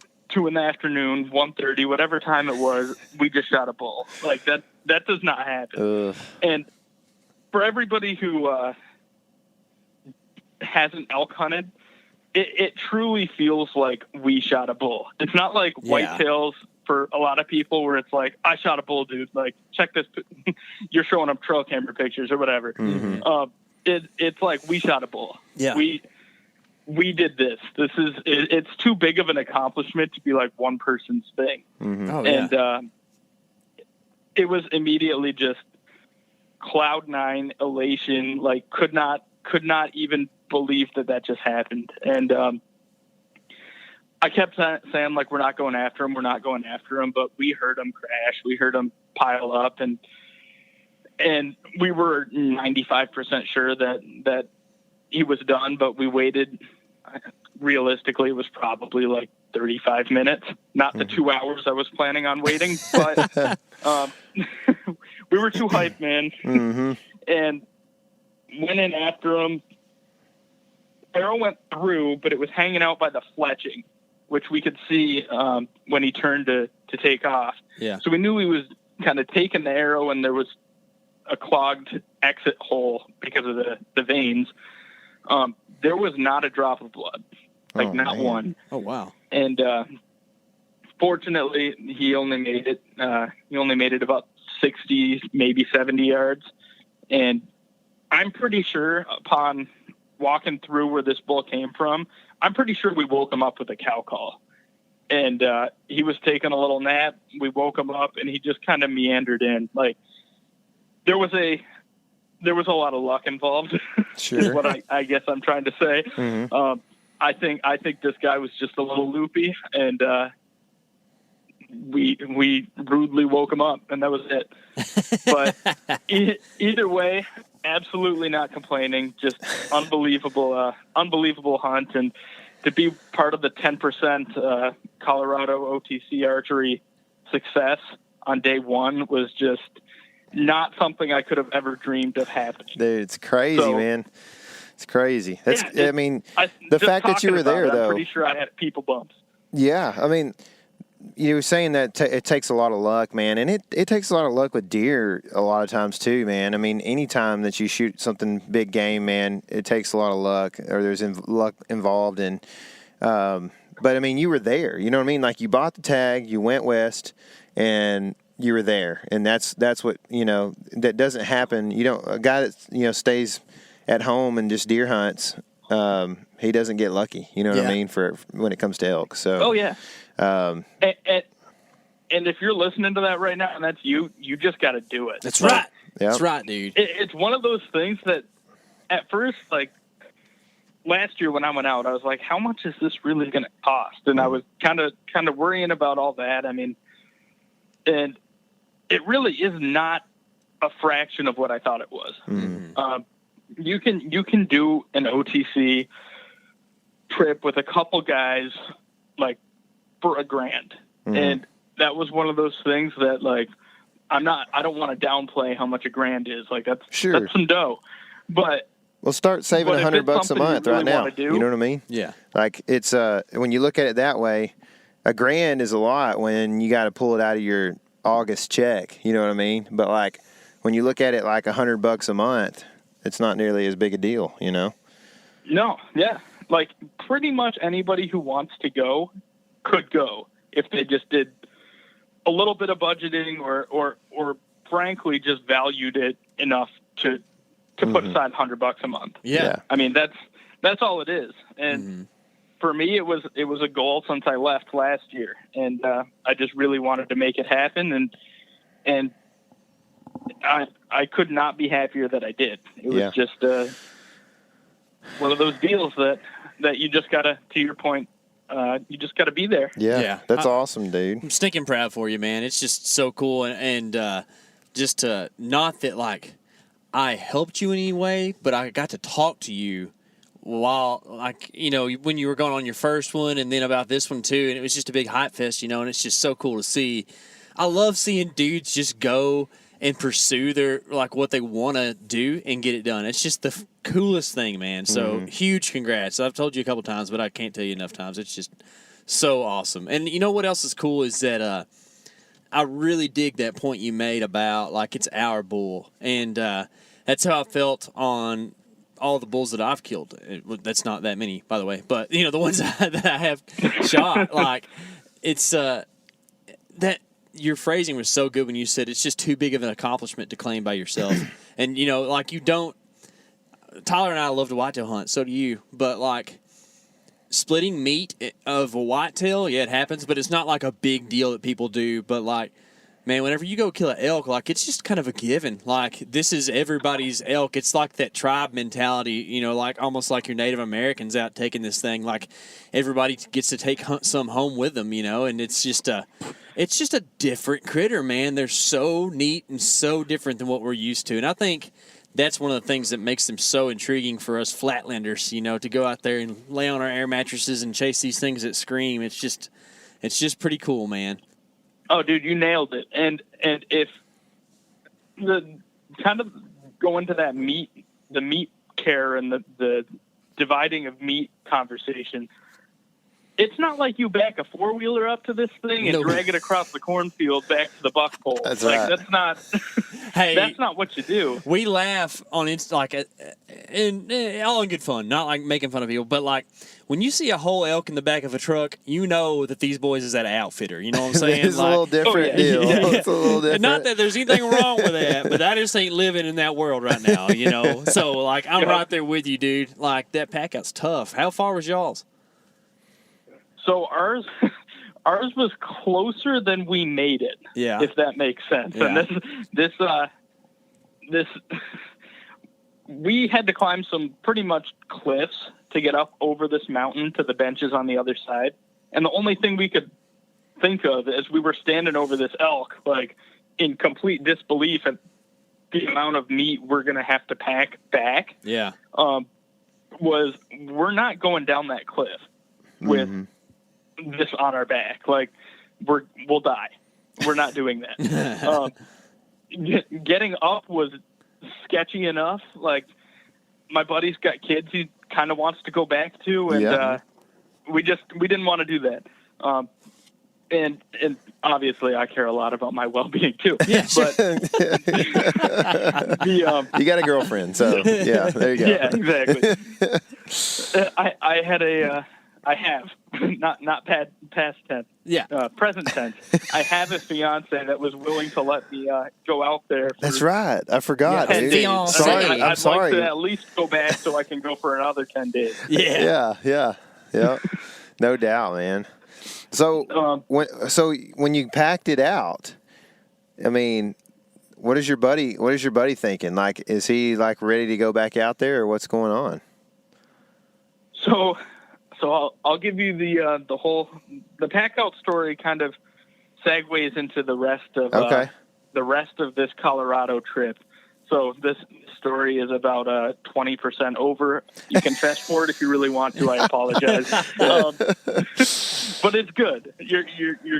afternoon, 1:30, whatever time it was, we just shot a bull. Like, that does not happen. And for everybody who hasn't elk hunted, it truly feels like we shot a bull. It's not like whitetails for a lot of people where it's like, I shot a bull, dude. Like, check this. You're showing them trail camera pictures or whatever. It's like, we shot a bull. Yeah. We did this. It's too big of an accomplishment to be like one person's thing. And it was immediately just cloud 9 elation. Like, could not even believe that just happened. And I kept saying, like, we're not going after him, but we heard him crash. We heard him pile up, and we were 95% sure that he was done, but we waited. Realistically, it was probably like 35 minutes, not the 2 hours I was planning on waiting, but we were too hyped, man. And went in after him. Arrow went through, but it was hanging out by the fletching, which we could see when he turned to take off. Yeah. So we knew he was kind of taking the arrow, and there was a clogged exit hole because of the veins. There was not a drop of blood, not one. Oh, wow. And fortunately, he only made it. He only made it about 60, maybe 70 yards. And I'm pretty sure upon walking through where this bull came from, I'm pretty sure we woke him up with a cow call. And he was taking a little nap. We woke him up, and he just kind of meandered in. Like, there was a lot of luck involved. Sure. Is what I guess I'm trying to say. I think this guy was just a little loopy, and we rudely woke him up, and that was it. But either way, absolutely not complaining. Just unbelievable hunt, and to be part of the 10% Colorado OTC archery success on day one was just not something I could have ever dreamed of happening. Dude, it's crazy, man. It's crazy. That's, yeah, I mean, the fact that you were there, though. I'm pretty sure I had people bumps. Yeah, I mean, you were saying that it takes a lot of luck, man, and it takes a lot of luck with deer a lot of times too, man. I mean, any time that you shoot something big game, man, it takes a lot of luck, or there's luck involved. And but I mean, you were there. You know what I mean? Like, you bought the tag, you went west, and you were there, and that's what, you know, that doesn't happen. You don't, a guy that, you know, stays at home and just deer hunts, he doesn't get lucky. You know what I mean? For when it comes to elk. So. Oh yeah. And if you're listening to that right now, and that's you just got to do it. That's right. That's right, dude. It's one of those things that at first, like last year when I went out, I was like, how much is this really going to cost? And I was kind of worrying about all that. I mean, and it really is not a fraction of what I thought it was. You can do an OTC trip with a couple guys, like, for $1,000. And that was one of those things that, like, I don't want to downplay how much $1,000 is. Like, that's some dough. But we'll start saving $100 a month right now. You know what I mean? Yeah. Like, it's when you look at it that way, $1,000 is a lot when you got to pull it out of your August check. You know what I mean? But, like, when you look at it like $100 a month, it's not nearly as big a deal, you know? No, yeah. Like, pretty much anybody who wants to go could go if they just did a little bit of budgeting or frankly just valued it enough to put aside $100 a month. Yeah. I mean, that's all it is. And for me, it was a goal since I left last year, and I just really wanted to make it happen, and I could not be happier that I did. It was just one of those deals that you just gotta, to your point, you just gotta be there. Yeah. That's awesome, dude. I'm stinking proud for you, man. It's just so cool, and just not that, like, I helped you in any way, but I got to talk to you while, like, you know, when you were going on your first one, and then about this one too, and it was just a big hype fest, you know, and it's just so cool to see. I love seeing dudes just go and pursue their, like, what they want to do and get it done. It's just the coolest thing, man. So huge congrats. I've told you a couple times, but I can't tell you enough times. It's just so awesome. And you know what else is cool is that I really dig that point you made about, like, it's our bull. And that's how I felt on all the bulls that I've killed. That's not that many, by the way. But, you know, the ones that I have shot, like, it's that your phrasing was so good when you said it's just too big of an accomplishment to claim by yourself. And, you know, like, you don't – Tyler and I love to whitetail hunt. So do you. But, like, splitting meat of a whitetail, yeah, it happens. But it's not, like, a big deal that people do. But, like, man, whenever you go kill an elk, like, it's just kind of a given. Like, this is everybody's elk. It's like that tribe mentality, you know, like almost like your Native Americans out taking this thing. Like, everybody gets to take some home with them, you know, and it's just a different critter, man. They're so neat and so different than what we're used to. And I think that's one of the things that makes them so intriguing for us flatlanders, to go out there and lay on our air mattresses and chase these things that scream. It's just pretty cool, man. Oh, dude, you nailed it. And if the kind of go into that the meat care and the dividing of meat conversation, it's not like you back a four-wheeler up to this thing and drag it across the cornfield back to the buck pole. That's right. That's not. Hey, that's not what you do. We laugh on and all in good fun, not like making fun of people, but like when you see a whole elk in the back of a truck, you know that these boys is at an outfitter. You know what I'm saying? It's a little different deal. Yeah. It's a little different. Not that there's anything wrong with that, but I just ain't living in that world right now. So like I'm right there with you, dude. Like that pack out's tough. How far was y'all's? So ours was closer than we made it. Yeah. If that makes sense. Yeah. And this we had to climb some pretty much cliffs to get up over this mountain to the benches on the other side. And the only thing we could think of as we were standing over this elk, like in complete disbelief at the amount of meat we're going to have to pack back. Yeah. Was we're not going down that cliff with this on our back. Like we'll die. We're not doing that. Getting up was sketchy enough. Like my buddy's got kids he kind of wants to go back to, and we didn't want to do that. And obviously I care a lot about my well-being too. Yeah, but you got a girlfriend, so yeah, there you go. Yeah, exactly. I have not past tense. Yeah. Present tense. I have a fiance that was willing to let me go out there. That's right. I forgot. Yeah, dude. fiancé. Sorry, I'd I'm sorry. like to at least go back so I can go for another 10 days. Yeah. No doubt, man. So when you packed it out, I mean, what is your buddy thinking? Like, is he like ready to go back out there, or what's going on? So I'll give you the pack out story. Kind of segues into the rest of this Colorado trip. So this story is about 20% over. You can fast forward if you really want to. I apologize, but it's good. You're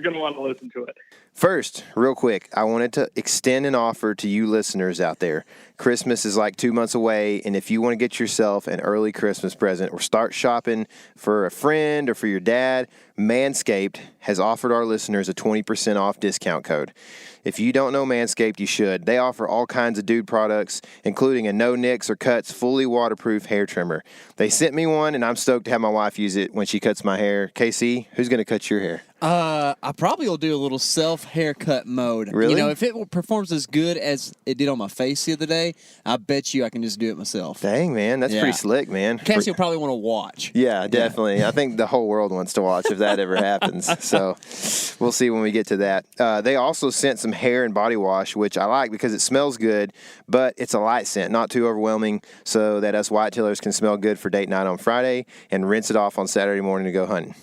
going to want to listen to it. First, real quick, I wanted to extend an offer to you listeners out there. Christmas is like 2 months away, and if you want to get yourself an early Christmas present or start shopping for a friend or for your dad, Manscaped has offered our listeners a 20% off discount code. If you don't know Manscaped, you should. They offer all kinds of dude products, including a no nicks or cuts, fully waterproof hair trimmer. They sent me one, and I'm stoked to have my wife use it when she cuts my hair. KC, who's going to cut your hair? I probably will do a little haircut mode. Really? If it performs as good as it did on my face the other day, I bet you I can just do it myself. Dang, man. That's pretty slick, man. Cassie will probably want to watch. Yeah, definitely. I think the whole world wants to watch if that ever happens. So we'll see when we get to that. They also sent some hair and body wash, which I like because it smells good, but it's a light scent, not too overwhelming, so that us whitetailers can smell good for date night on Friday and rinse it off on Saturday morning to go hunting.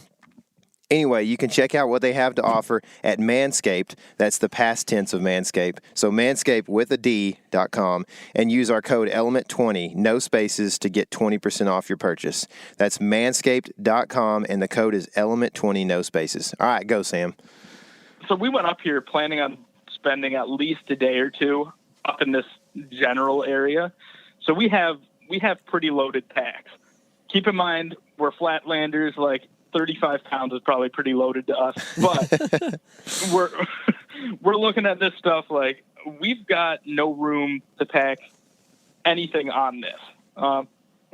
Anyway, you can check out what they have to offer at Manscaped. That's the past tense of Manscaped. So Manscaped with a D.com and use our code ELEMENT20, no spaces, to get 20% off your purchase. That's Manscaped.com and the code is ELEMENT20, no spaces. All right, go, Sam. So we went up here planning on spending at least a day or two up in this general area. So we have pretty loaded packs. Keep in mind, we're flatlanders, like 35 pounds is probably pretty loaded to us, but we're looking at this stuff like we've got no room to pack anything on this.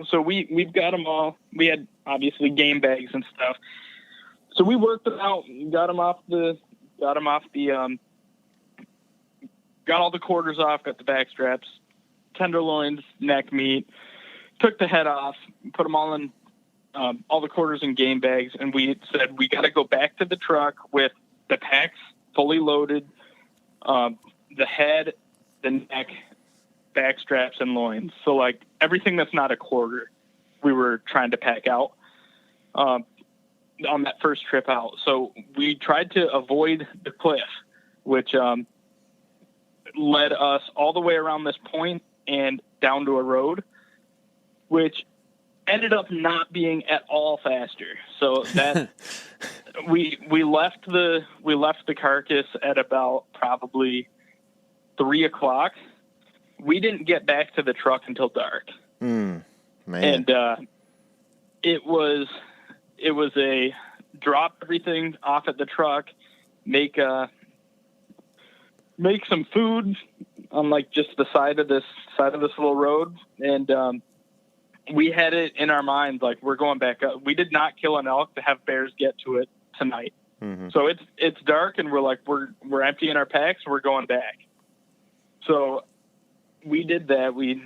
So we've got them all. We had obviously game bags and stuff. So we worked it out, got all the quarters off, got the back straps, tenderloins, neck meat, took the head off, put them all in all the quarters in game bags, and we said we got to go back to the truck with the packs fully loaded, the head, the neck, back straps, and loins. So like everything that's not a quarter, we were trying to pack out on that first trip out. So we tried to avoid the cliff, which led us all the way around this point and down to a road, which ended up not being at all faster. So that we left the carcass at about probably 3:00. We didn't get back to the truck until dark. Man. And it was a drop everything off at the truck, make some food on like just the side of this little road, and we had it in our minds like we're going back up. We did not kill an elk to have bears get to it tonight. Mm-hmm. So it's dark, and we're like we're emptying our packs. We're going back. So we did that. We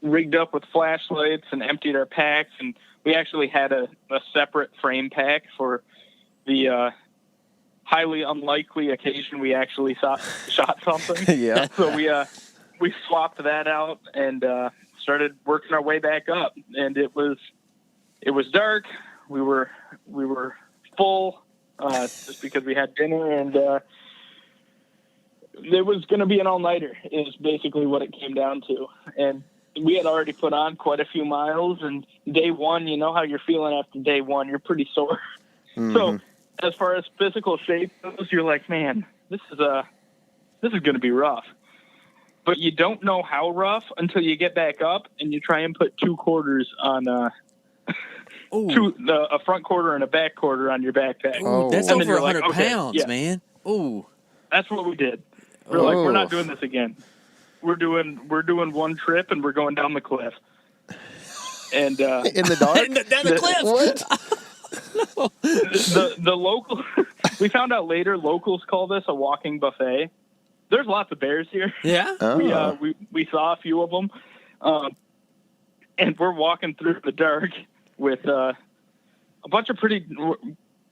rigged up with flashlights and emptied our packs, and we actually had a separate frame pack for the highly unlikely occasion we actually shot something. Yeah. So we swapped that out and started working our way back up. And it was dark. We were full just because we had dinner, and it was going to be an all-nighter is basically what it came down to. And we had already put on quite a few miles, and day one, you know how you're feeling after day one, you're pretty sore. Mm-hmm. So as far as physical shape goes, you're like, man, this is going to be rough. But you don't know how rough until you get back up and you try and put 2 quarters on a front quarter and a back quarter on your backpack. Ooh, that's And then over you're like, 100 okay, pounds, yeah. man. Ooh. That's what we did. We're like, we're not doing this again. We're doing one trip and we're going down the cliff. And In the dark? Down the cliff. What? the local we found out later locals call this a walking buffet. There's lots of bears here. Yeah. Oh. We saw a few of them, and we're walking through the dark with a bunch of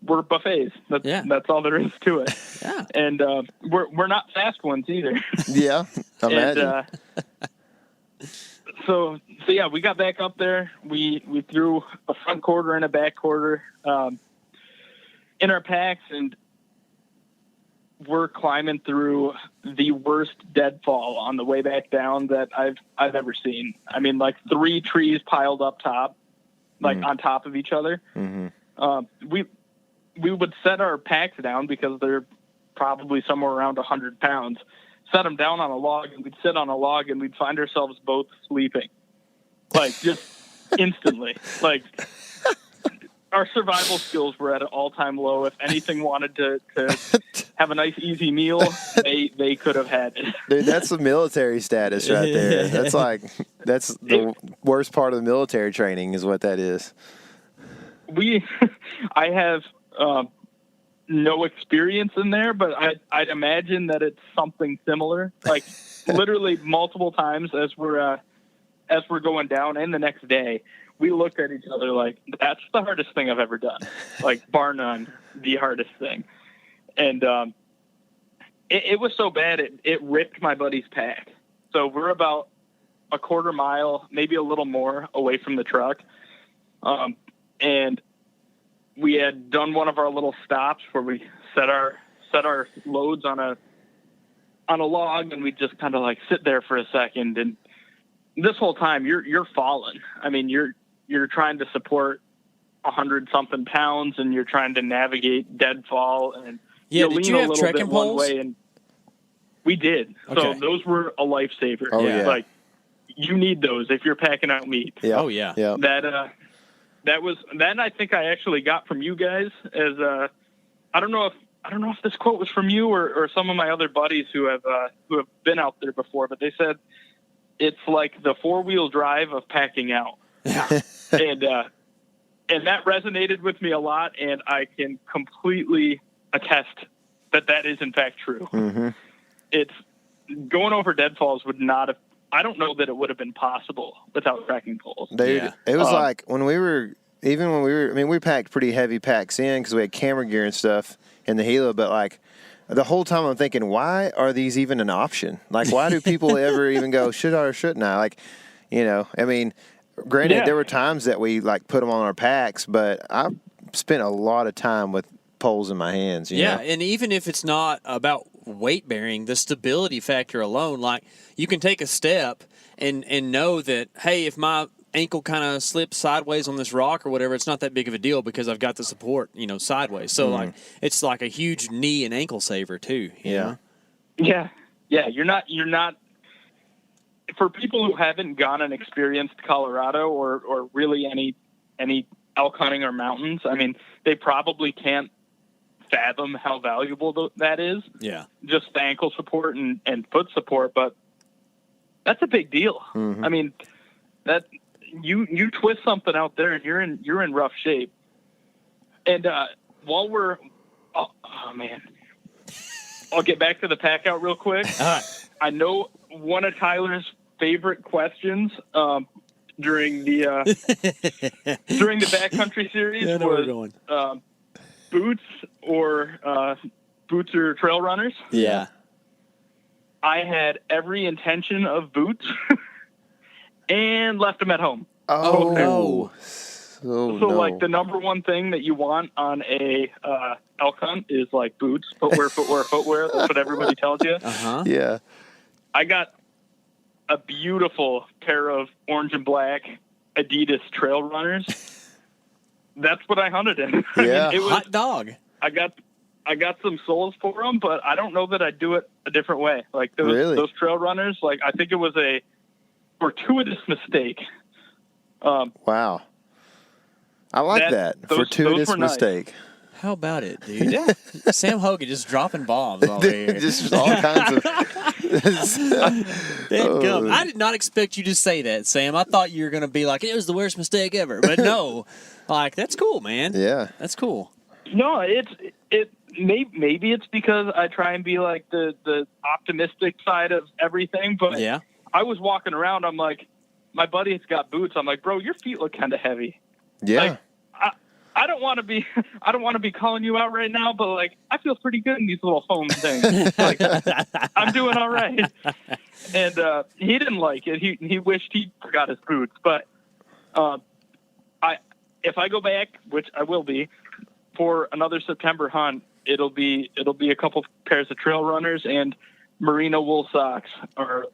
we're buffets. That's all there is to it. Yeah. And we're not fast ones either. Yeah. Imagine. And, so yeah, we got back up there. We threw a front quarter and a back quarter in our packs, and we're climbing through the worst deadfall on the way back down that I've ever seen. I mean, like 3 trees piled up top, like on top of each other. Mm-hmm. We would set our packs down because they're probably somewhere around 100 pounds. Set them down on a log, and we'd sit on a log, and we'd find ourselves both sleeping, like just instantly. Like our survival skills were at an all-time low. If anything wanted to have a nice, easy meal, they could have had it. Dude, that's the military status right there. That's the worst part of the military training is what that is. I have no experience in there, but I'd imagine that it's something similar. Like literally multiple times as we're going down, and the next day, we looked at each other like, that's the hardest thing I've ever done. Like bar none, the hardest thing. And it was so bad it ripped my buddy's pack. So we're about a quarter mile, maybe a little more away from the truck, and we had done one of our little stops where we set our loads on a log, and we just kind of like sit there for a second. And this whole time you're falling. I mean, you're trying to support 100-something pounds, and you're trying to navigate deadfall. And Yeah, you did lean you a have little trekking bit one poles? way, and we did. So Okay. those were a lifesaver. Oh, yeah. Like you need those if you're packing out meat. Yeah. Oh, yeah. Yeah. That I think I actually got from you guys as I don't know if this quote was from you or some of my other buddies who have been out there before, but they said it's like the 4-wheel drive of packing out. Yeah. And that resonated with me a lot, and I can completely attest that is in fact true. Mm-hmm. It's going over deadfalls would not have. I don't know that it would have been possible without tracking poles. Dude, Yeah. it was like when we packed pretty heavy packs in because we had camera gear and stuff in the helo, but like the whole time I'm thinking, why are these even an option? Like, why do people ever even go, should I or shouldn't I? Like, I mean, granted, there were times that we like put them on our packs, but I spent a lot of time with poles in my hands. You know? And even if it's not about weight bearing, the stability factor alone, like you can take a step and know that, hey, if my ankle kind of slips sideways on this rock or whatever, it's not that big of a deal because I've got the support, sideways. So like it's like a huge knee and ankle saver too. You know? Yeah. You're not. For people who haven't gone and experienced Colorado or really any elk hunting or mountains, I mean, they probably can't fathom how valuable that is. Yeah. Just the ankle support and foot support, but that's a big deal. I mean, that you twist something out there and you're in rough shape. And while we're oh man, I'll get back to the pack out real quick. I know one of Tyler's favorite questions during the backcountry series was boots or trail runners. Yeah. I had every intention of boots and left them at home. Oh, no. So like the number one thing that you want on a elk hunt is like boots, footwear. That's what everybody tells you. Yeah. I got a beautiful pair of orange and black Adidas trail runners. That's what I hunted in. Yeah. It was, Hot dog. I got some soles for them, but I don't know that I'd do it a different way. Like those trail runners, like I think it was a fortuitous mistake. Wow. I like that. Fortuitous mistake. How about it, dude? Yeah. Sam Hogan just dropping bombs over here. Just all kinds of. I did not expect you to say that, Sam. I thought you were going to be like, it was the worst mistake ever. But no, like, that's cool, man. Yeah. That's cool. No, maybe it's because I try and be like the optimistic side of everything. But yeah. I was walking around. I'm like, my buddy's got boots. I'm like, bro, your feet look kind of heavy. Yeah. Like, I don't want to be calling you out right now, but like I feel pretty good in these little foam things. Like, I'm doing all right. And he didn't like it. He wished he forgot his boots. But if I go back, which I will be, for another September hunt, it'll be a couple pairs of trail runners and merino wool socks are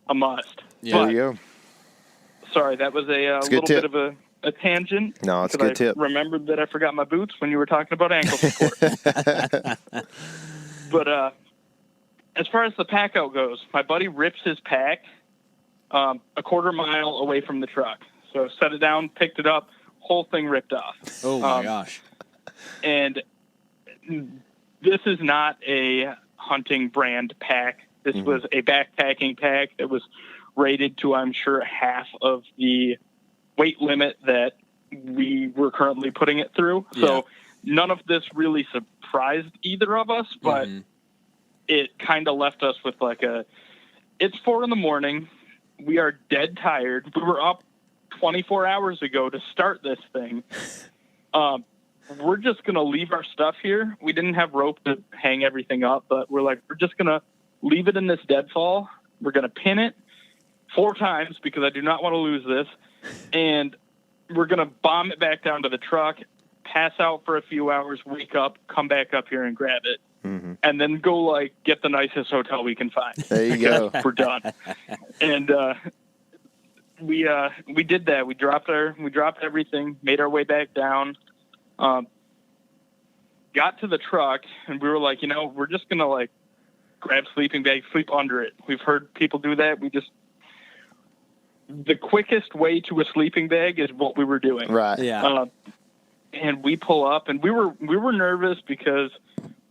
a must. Yeah. There you go. Sorry, that was a little bit of a tangent. No, it's a good tip. Remembered that I forgot my boots when you were talking about ankle support. But as far as the pack out goes, my buddy rips his pack a quarter mile away from the truck. So set it down, picked it up, whole thing ripped off. Oh my gosh. And this is not a hunting brand pack. This was a backpacking pack that was rated to, I'm sure, half of the weight limit that we were currently putting it through. So none of this really surprised either of us, but it kind of left us with like it's 4 a.m. We are dead tired. We were up 24 hours ago to start this thing. We're just going to leave our stuff here. We didn't have rope to hang everything up, but we're like, we're just going to leave it in this deadfall. We're going to pin it 4 times because I do not want to lose this. And we're going to bomb it back down to the truck, pass out for a few hours, wake up, come back up here and grab it. And then go like get the nicest hotel we can find. There you go. We're done. And we did that. We dropped everything, made our way back down, got to the truck, and we were like, we're just going to like grab sleeping bag, sleep under it. We've heard people do that. The quickest way to a sleeping bag is what we were doing. Right. Yeah. And we pull up, and we were nervous because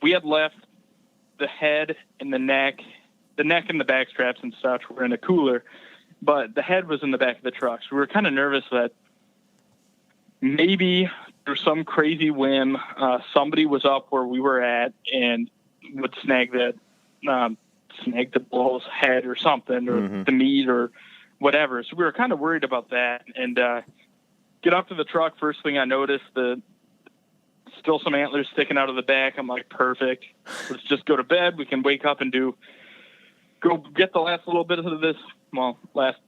we had left the head and the neck and the back straps and such were in a cooler, but the head was in the back of the truck. So we were kind of nervous that maybe through some crazy whim, somebody was up where we were at and would snag the bull's head or something, or the meat or whatever. So we were kind of worried about that. And get up to the truck. First thing I noticed, still some antlers sticking out of the back. I'm like, perfect. Let's just go to bed. We can wake up and go get the last little bit of this, last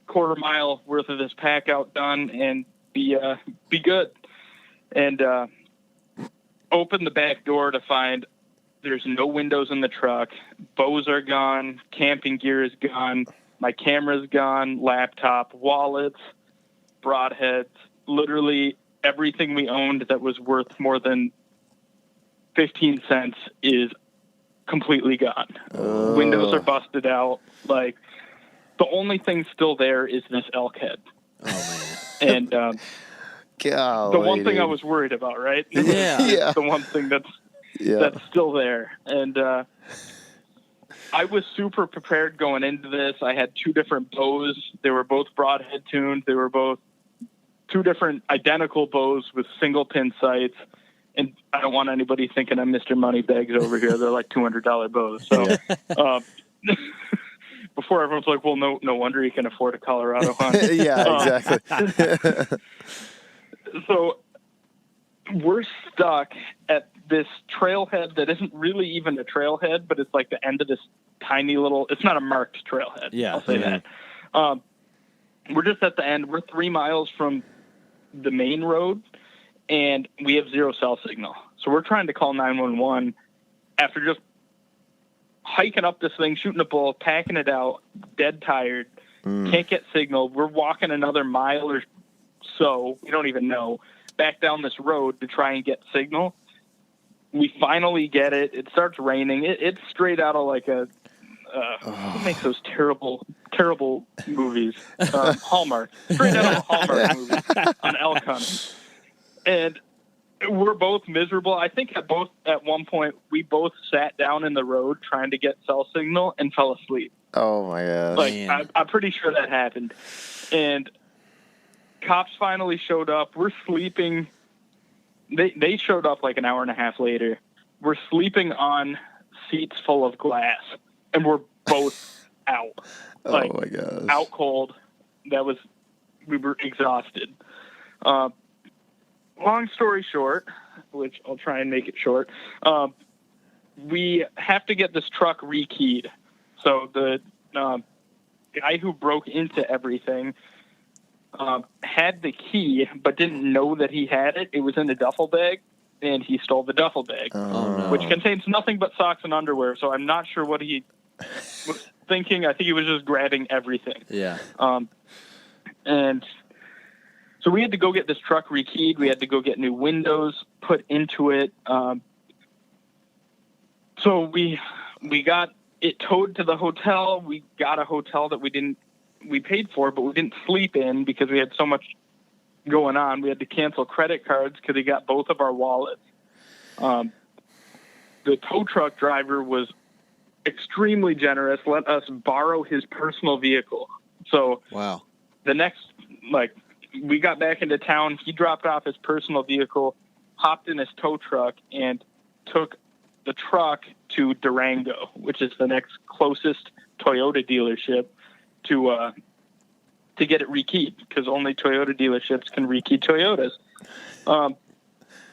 quarter mile worth of this pack out done and be good. And open the back door to find there's no windows in the truck. Bows are gone. Camping gear is gone. My camera's gone, laptop, wallets, broadheads, literally everything we owned that was worth more than 15 cents is completely gone. Windows are busted out. Like, the only thing still there is this elk head. Oh, man. And Golly, the one thing dude. I was worried about, right? Yeah. The one thing that's still there. And I was super prepared going into this. I had 2 different bows. They were both broadhead tuned. They were both 2 different identical bows with single pin sights. And I don't want anybody thinking I'm Mr. Moneybags over here. They're like $200 bows. So before everyone's like, well, no wonder you can afford a Colorado hunt. Yeah, exactly. So we're stuck at this trailhead that isn't really even a trailhead, but it's like the end of this tiny little, it's not a marked trailhead. Yeah. I'll say that. We're just at the end. We're 3 miles from the main road, and we have 0 cell signal. So we're trying to call 911 after just hiking up this thing, shooting a bull, packing it out, dead tired, can't get signal. We're walking another mile or so, we don't even know, back down this road to try and get signal. We finally get it. It starts raining. It's straight out of like a who makes those terrible movies? Hallmark. Straight out of a Hallmark movie on elk hunting. And we're both miserable. I think at one point we both sat down in the road trying to get cell signal and fell asleep. Oh my gosh. Like, I'm pretty sure that happened. And cops finally showed up. We're sleeping. They showed up like an hour and a half later. We're sleeping on seats full of glass, and we're both out. Like, oh my gosh. out cold. We were exhausted. Long story short, which I'll try and make it short, we have to get this truck rekeyed. So the guy who broke into everything had the key, but didn't know that he had it. It was in a duffel bag, and he stole the duffel bag, which contains nothing but socks and underwear. So I'm not sure what he was thinking. I think he was just grabbing everything. Yeah. And so we had to go get this truck rekeyed. We had to go get new windows put into it. So we got it towed to the hotel. We got a hotel that we paid for, but we didn't sleep in because we had so much going on. We had to cancel credit cards because he got both of our wallets. The tow truck driver was extremely generous, let us borrow his personal vehicle. So wow. The next, we got back into town. He dropped off his personal vehicle, hopped in his tow truck, and took the truck to Durango, which is the next closest Toyota dealership, to get it rekeyed, because only Toyota dealerships can rekey Toyotas.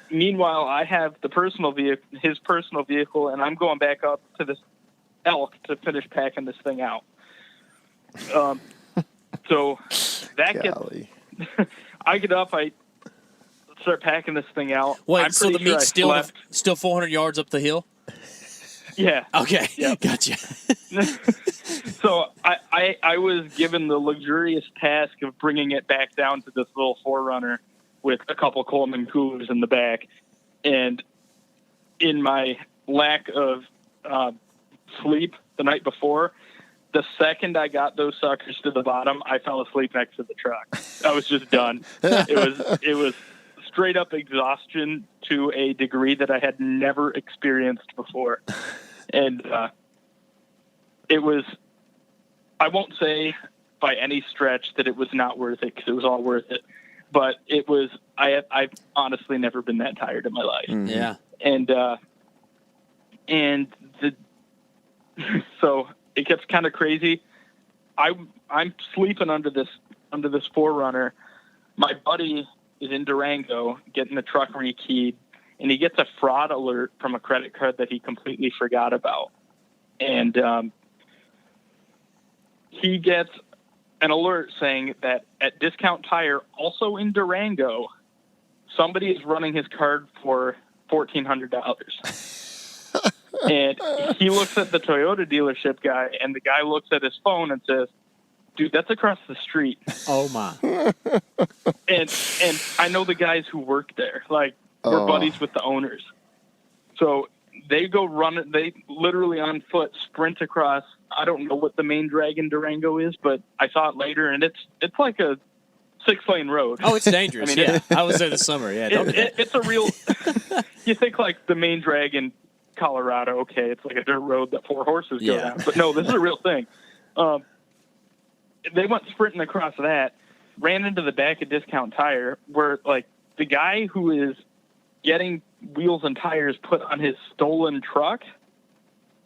Meanwhile, I have his personal vehicle, and I'm going back up to this elk to finish packing this thing out. So that Golly. I get up, I start packing this thing out. Wait, I'm so the pretty sure meat's I still 400 yards up the hill? Yeah. Okay, Yep. gotcha. So I was given the luxurious task of bringing it back down to this little 4Runner with a couple Coleman coolers in the back. And in my lack of sleep the night before, the second I got those suckers to the bottom, I fell asleep next to the truck. I was just done. It was straight up exhaustion to a degree that I had never experienced before. And it was, I won't say by any stretch that it was not worth it, because it was all worth it. But it was, I've honestly never been that tired in my life. Mm-hmm. Yeah. So it gets kind of crazy. I'm sleeping under this 4Runner. My buddy is in Durango getting the truck rekeyed, and he gets a fraud alert from a credit card that he completely forgot about. And he gets an alert saying that at Discount Tire, also in Durango, somebody is running his card for $1,400. And he looks at the Toyota dealership guy, and the guy looks at his phone and says, dude, that's across the street. Oh my! And I know the guys who work there. Like, we're buddies with the owners. So they go run it. They literally on foot sprint across. I don't know what the main drag in Durango is, but I saw it later, and it's like a 6-lane road. Oh, it's dangerous. Yeah, I was there this summer. Yeah, it's a real. You think like the main drag in Colorado? Okay, it's like a dirt road that 4 horses go down. But no, this is a real thing. They went sprinting across that, ran into the back of Discount Tire, where like the guy who is getting wheels and tires put on his stolen truck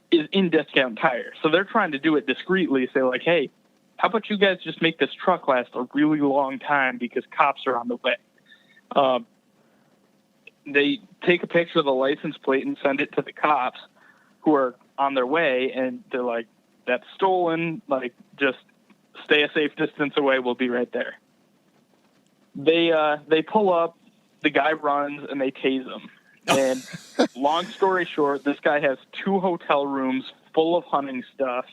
is in Discount Tire. So they're trying to do it discreetly, say like, hey, how about you guys just make this truck last a really long time because cops are on the way. They take a picture of the license plate and send it to the cops who are on their way, and they're like, that's stolen, like, just stay a safe distance away, we'll be right there. They pull up, the guy runs, and they tase him. And long story short, this guy has 2 hotel rooms full of hunting stuff,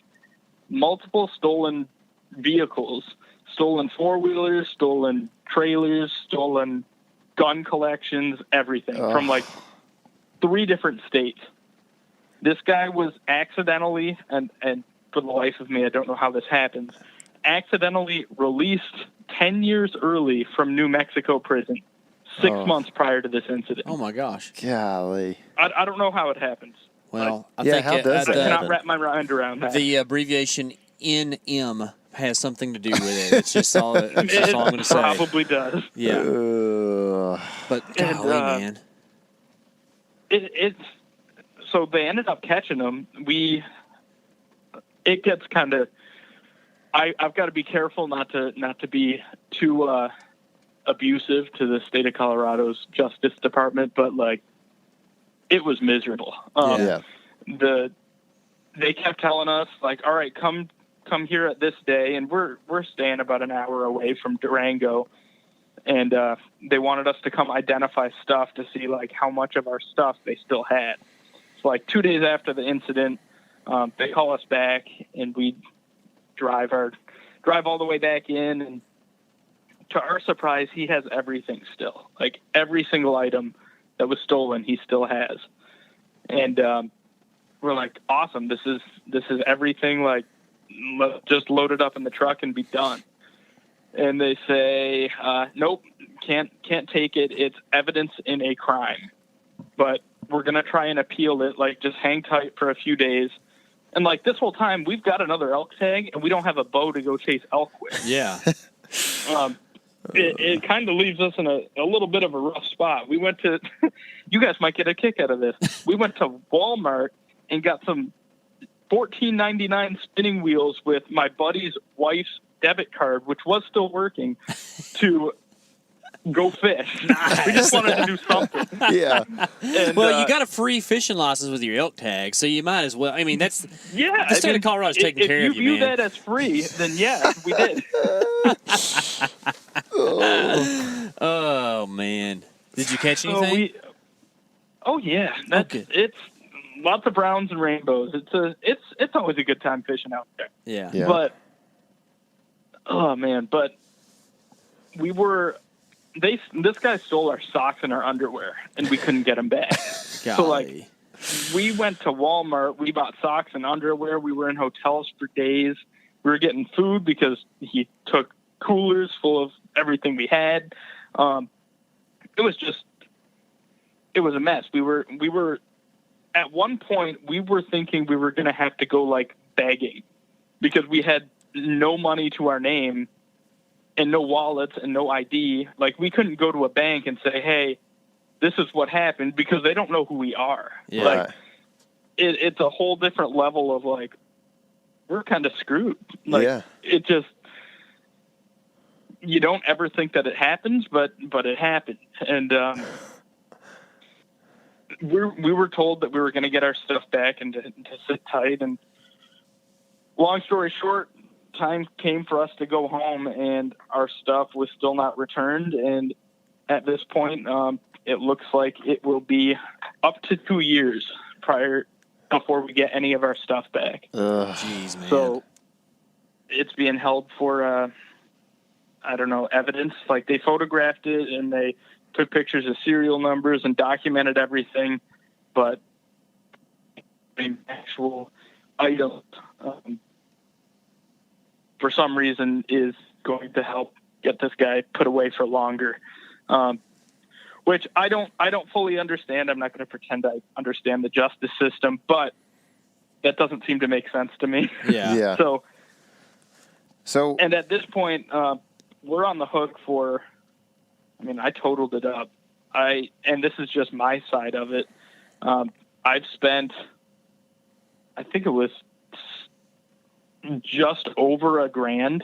multiple stolen vehicles, stolen 4-wheelers, stolen trailers, stolen gun collections, everything from like 3 different states. This guy was accidentally, and for the life of me, I don't know how this happens, accidentally released 10 years early from New Mexico prison, 6 months prior to this incident. Oh my gosh. Golly. I don't know how it happens. Well, I Yeah, think how does I that cannot happen? wrap my mind around that. the abbreviation NM has something to do with it. It's just all, I'm going to say. Probably does. Yeah. But And, golly, man. It's so they ended up catching him. It gets kind of. I've got to be careful not to be too abusive to the state of Colorado's Justice Department, but like it was miserable. They kept telling us like, all right, come here at this day, and we're staying about an hour away from Durango, and they wanted us to come identify stuff to see like how much of our stuff they still had. So like 2 days after the incident, they call us back, and we drive all the way back in, and to our surprise, he has everything still. Like every single item that was stolen, he still has. And we're like, awesome, this is everything, like just load it up in the truck and be done. And they say, nope, can't take it. It's evidence in a crime. But we're going to try and appeal it, like just hang tight for a few days. And like this whole time, we've got another elk tag, and we don't have a bow to go chase elk with. Yeah. It kind of leaves us in a little bit of a rough spot. We went to, you guys might get a kick out of this. We went to Walmart and got some $14.99 spinning wheels with my buddy's wife's debit card, which was still working, to go fish. Nice. We just wanted to do something. Yeah. And, Well, you got a free fishing license with your elk tag, so you might as well. I mean, that's the state of Colorado's taking care of you, If you view man. that as free, then yeah, we did. Oh man, did you catch anything? Oh yeah, it's lots of browns and rainbows. It's always a good time fishing out there. Yeah. But oh man, this guy stole our socks and our underwear, and we couldn't get them back. So like, we went to Walmart, we bought socks and underwear. We were in hotels for days. We were getting food because he took coolers full of everything we had. It was a mess. We were at one point we were thinking we were going to have to go like begging because we had no money to our name and no wallets and no ID. Like we couldn't go to a bank and say, hey, this is what happened, because they don't know who we are. Yeah. Like it's a whole different level of like, we're kind of screwed. Like it just, you don't ever think that it happens, but it happened. And we were told that we were going to get our stuff back and to sit tight. And long story short, time came for us to go home, and our stuff was still not returned. And at this point, it looks like it will be up to 2 years before we get any of our stuff back. Jeez, man. So it's being held for, I don't know, evidence. Like they photographed it and they took pictures of serial numbers and documented everything, but the actual item, for some reason, is going to help get this guy put away for longer. Which I don't fully understand. I'm not going to pretend I understand the justice system, but that doesn't seem to make sense to me. Yeah. So, and at this point, we're on the hook for, I mean, I totaled it up. And this is just my side of it. I've spent, I think it was just over $1,000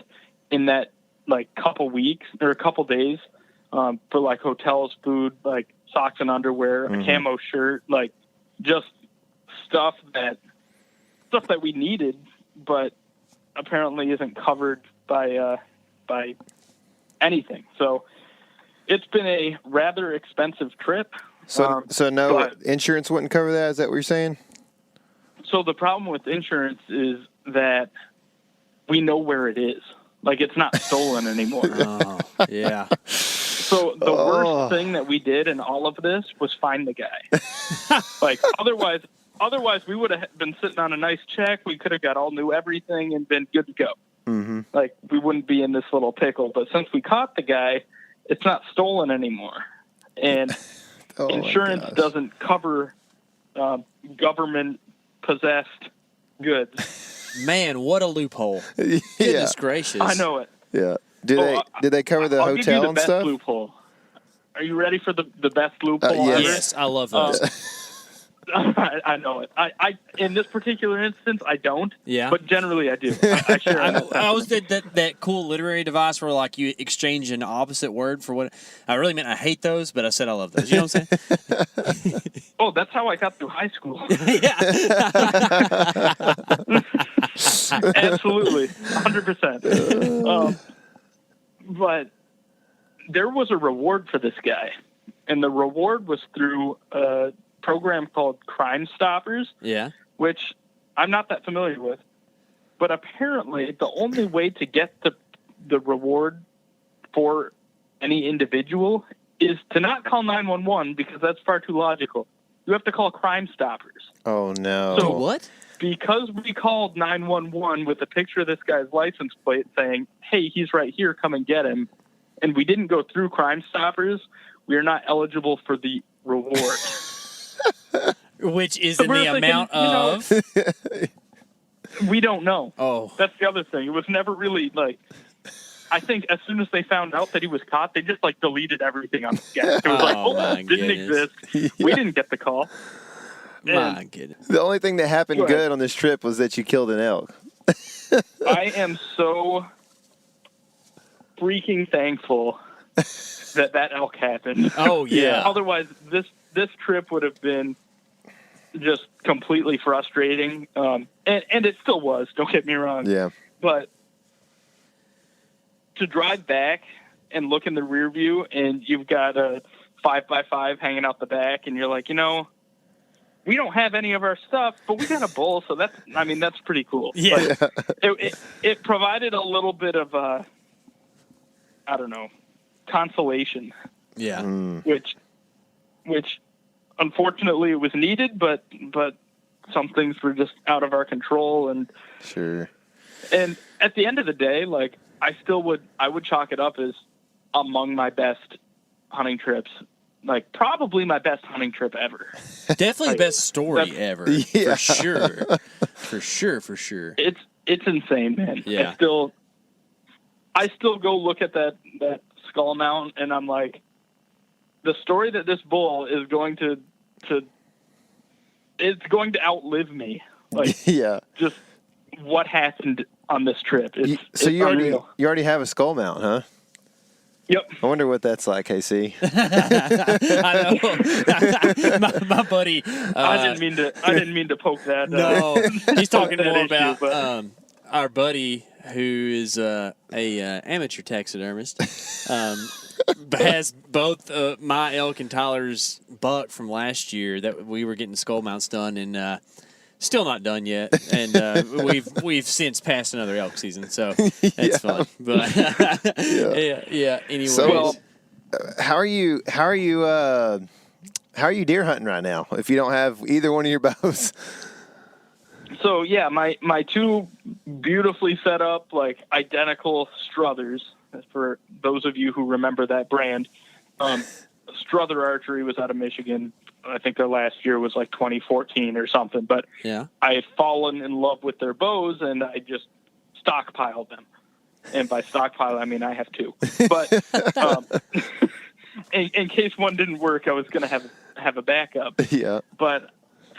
in that like couple weeks or a couple days, for like hotels, food, like socks and underwear, a camo shirt, like just stuff that we needed, but apparently isn't covered by anything. So it's been a rather expensive trip. So no, insurance wouldn't cover that? Is that what you're saying? So the problem with insurance is that we know where it is. Like, it's not stolen anymore. Oh, yeah. So the worst thing that we did in all of this was find the guy. Like, otherwise we would have been sitting on a nice check. We could have got all new everything and been good to go. Mm-hmm. Like, we wouldn't be in this little pickle. But since we caught the guy, it's not stolen anymore. And insurance doesn't cover government-possessed goods. Man, what a loophole. Yeah. Goodness gracious. I know it. Yeah. Did they cover the I'll hotel give you the and best stuff? loophole. Are you ready for the best loophole Yes. ever? Yes, I love those. I know it. I in this particular instance, I don't. Yeah. But generally, I do. I share I it. always did that cool literary device where like you exchange an opposite word for what I really meant. I hate those, but I said I love those. You know what I'm saying? Oh, that's how I got through high school. Yeah. Absolutely, 100%. But there was a reward for this guy, and the reward was through a program called Crime Stoppers. Yeah. Which I'm not that familiar with. But apparently, the only way to get the reward for any individual is to not call 911 because that's far too logical. You have to call Crime Stoppers. Oh, no. So What? Because we called 911 with a picture of this guy's license plate saying, hey, he's right here, come and get him, and we didn't go through Crime Stoppers, we are not eligible for the reward. Which is So in we're the thinking, amount of. We don't know. Oh. That's the other thing. It was never really, like, I think as soon as they found out that he was caught, they just, like, deleted everything on the sketch. It was like, Oh, my didn't goodness. exist. We didn't get the call. My goodness. The only thing that happened Go ahead. good on this trip was that you killed an elk. I am so freaking thankful that elk happened. Oh, yeah. Otherwise, this trip would have been just completely frustrating. And it still was, don't get me wrong. Yeah. But to drive back and look in the rear view and you've got a 5x5 hanging out the back and you're like, we don't have any of our stuff, but we got a bull, so that's pretty cool. Yeah. But it provided a little bit of I don't know, consolation. Yeah. Which unfortunately it was needed, but some things were just out of our control. And Sure. And at the end of the day, like I would chalk it up as among my best hunting trips. Like probably my best hunting trip ever. Definitely Like, the best story ever. Yeah. For sure. It's insane, man. Yeah. I still go look at that skull mount and I'm like, the story that this bull is going to outlive me. Like Yeah. just what happened on this trip. You It's unreal. already have a skull mount, huh? Yep. I wonder what that's like, KC. I know. my buddy. I didn't mean to poke that. No, he's talking that more issue, about but- our buddy who is a amateur taxidermist. Has both my elk and Tyler's buck from last year that we were getting skull mounts done, and Still not done yet, and we've since passed another elk season, so that's fun. But yeah. Anyway, So, how are you deer hunting right now? If you don't have either one of your bows. So yeah, my two beautifully set up, like identical Struthers. For those of you who remember that brand, Struther Archery was out of Michigan. I think their last year was like 2014 or something. But yeah, I had fallen in love with their bows, and I just stockpiled them. And by stockpile, I mean I have two. But in case one didn't work, I was going to have a backup. Yeah. But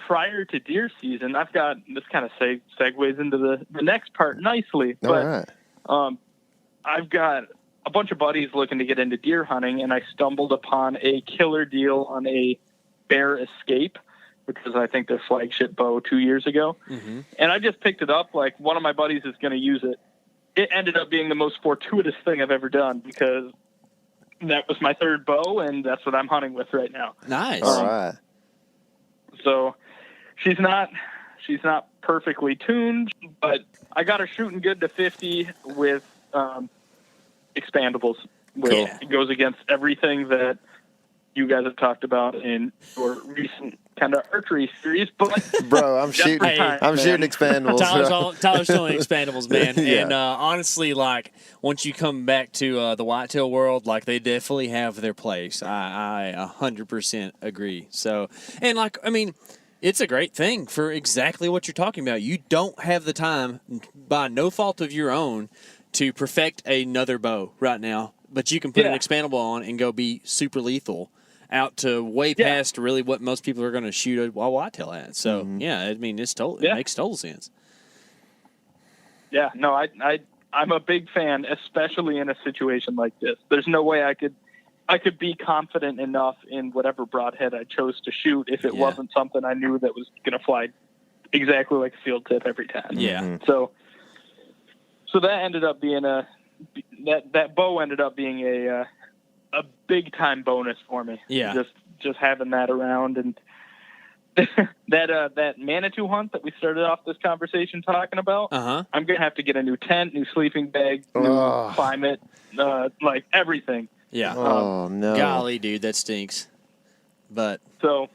prior to deer season, I've got this kind of segues into the next part nicely. All right. I've got a bunch of buddies looking to get into deer hunting, and I stumbled upon a killer deal on a Bear Escape, which was, I think, their flagship bow 2 years ago. Mm-hmm. And I just picked it up. Like, one of my buddies is going to use it. It ended up being the most fortuitous thing I've ever done, because that was my third bow, and that's what I'm hunting with right now. Nice. All right. So she's not perfectly tuned, but I got her shooting good to 50 with expandables, which it goes against everything that you guys have talked about in your recent kind of archery series. But bro, I'm shooting expandables. Tyler's showing expandables, man. Yeah. And honestly, like, once you come back to the whitetail world, like, they definitely have their place. I 100% agree. So, and like, I mean, it's a great thing for exactly what you're talking about. You don't have the time, by no fault of your own, to perfect another bow right now, but you can put an expandable on and go be super lethal out to way past really what most people are going to shoot a whitetail at. So I mean, it makes total sense. Yeah, no, I'm a big fan, especially in a situation like this. There's no way I could be confident enough in whatever broadhead I chose to shoot if it wasn't something I knew that was going to fly exactly like a field tip every time. Yeah. So that ended up being that bow ended up being a big time bonus for me. Yeah. Just having that around, and that Manitou hunt that we started off this conversation talking about. I'm gonna have to get a new tent, new sleeping bag, new climate, like everything. Yeah. Oh no. Golly, dude, that stinks. But so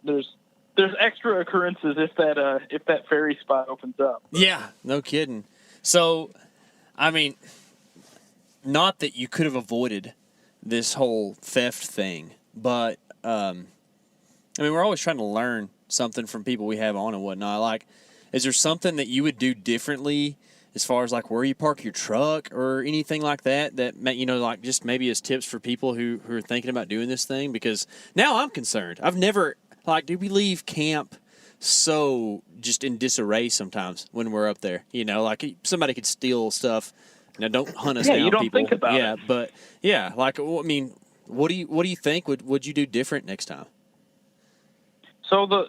there's extra occurrences if that ferry spot opens up. Yeah, no kidding. So, I mean, not that you could have avoided this whole theft thing, but I mean, we're always trying to learn something from people we have on and whatnot. Like, is there something that you would do differently as far as like where you park your truck or anything like that? That, you know, like just maybe as tips for people who are thinking about doing this thing? Because now I'm concerned. I've never, like, do we leave camp so just in disarray sometimes when we're up there? You know, like somebody could steal stuff. Now, don't hunt us down, you don't people. think about it. But like, I mean, what do you think would you do different next time? So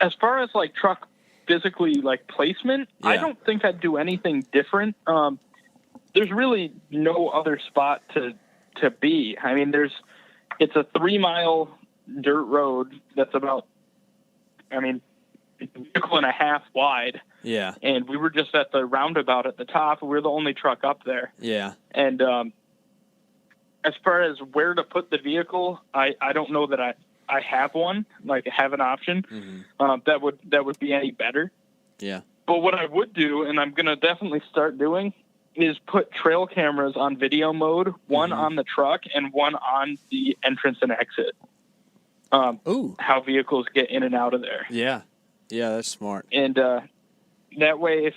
as far as like truck physically like placement, I don't think I'd do anything different. There's really no other spot to be. I mean, it's a 3-mile dirt road that's about, I mean, a vehicle and a half wide. Yeah. And we were just at the roundabout at the top. We were the only truck up there. Yeah. And as far as where to put the vehicle, I don't know that I have one, like have an option that would be any better. Yeah. But what I would do, and I'm going to definitely start doing, is put trail cameras on video mode, one on the truck and one on the entrance and exit. How vehicles get in and out of there. Yeah. Yeah, that's smart. And that way,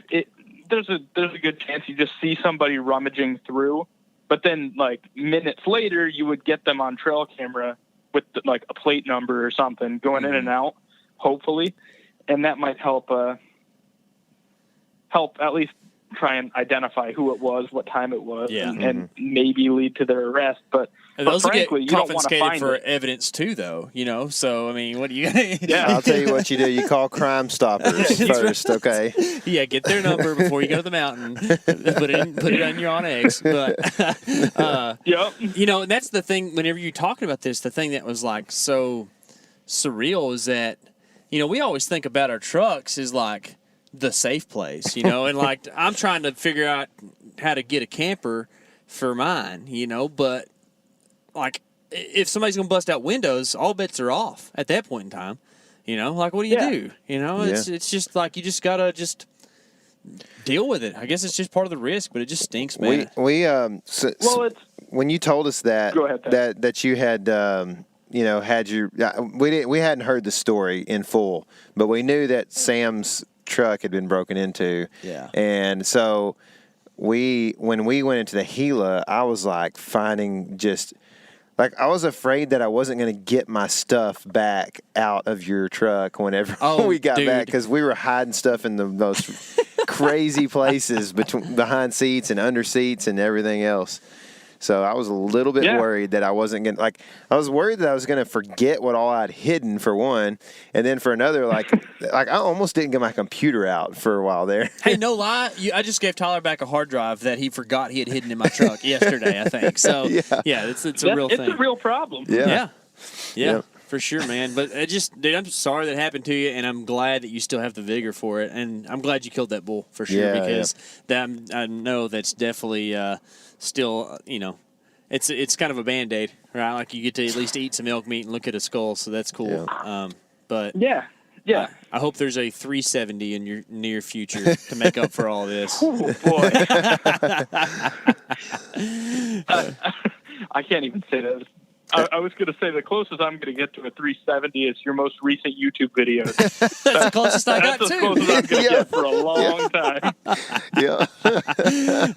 there's a good chance you just see somebody rummaging through, but then like minutes later, you would get them on trail camera with like a plate number or something going in and out, hopefully, and that might help at least try and identify who it was, what time it was, and maybe lead to their arrest. But those frankly, get you don't want to confiscated find for it. evidence too, though. You know, so I mean, what do you? I'll tell you what you do. You call Crime Stoppers first, okay? Yeah, get their number before you go to the mountain. Put it on your OnX. But you know, and that's the thing. Whenever you're talking about this, the thing that was like so surreal is that we always think about our trucks as like the safe place, and like I'm trying to figure out how to get a camper for mine, but like if somebody's gonna bust out windows, all bets are off at that point in time. Like what do you do? It's just like you just gotta just deal with it. I guess it's just part of the risk, but it just stinks, man. When you told us that Go ahead, Pat. that you had had your we hadn't heard the story in full, but we knew that Sam's truck had been broken into. Yeah. And so when we went into the Gila, I was like finding just like I was afraid that I wasn't going to get my stuff back out of your truck whenever we got back, because we were hiding stuff in the most crazy places behind seats and under seats and everything else. So I was a little bit worried that I wasn't going to, I was worried that I was going to forget what all I'd hidden for one. And then for another, like I almost didn't get my computer out for a while there. Hey, no lie. I just gave Tyler back a hard drive that he forgot he had hidden in my truck yesterday, I think. So, it's a real thing. It's a real problem. Yeah. Yeah. For sure, man. But dude, I'm sorry that happened to you, and I'm glad that you still have the vigor for it. And I'm glad you killed that bull for sure, because I know that's definitely still, it's kind of a Band-Aid, right? Like you get to at least eat some elk meat and look at a skull, so that's cool. Yeah. But yeah. I hope there's a 370 in your near future to make up for all this. Oh boy. I can't even say that. I was going to say the closest I'm going to get to a 370 is your most recent YouTube videos. That's the closest I got, That's as too. close as I'm going to get for a long time. Yeah.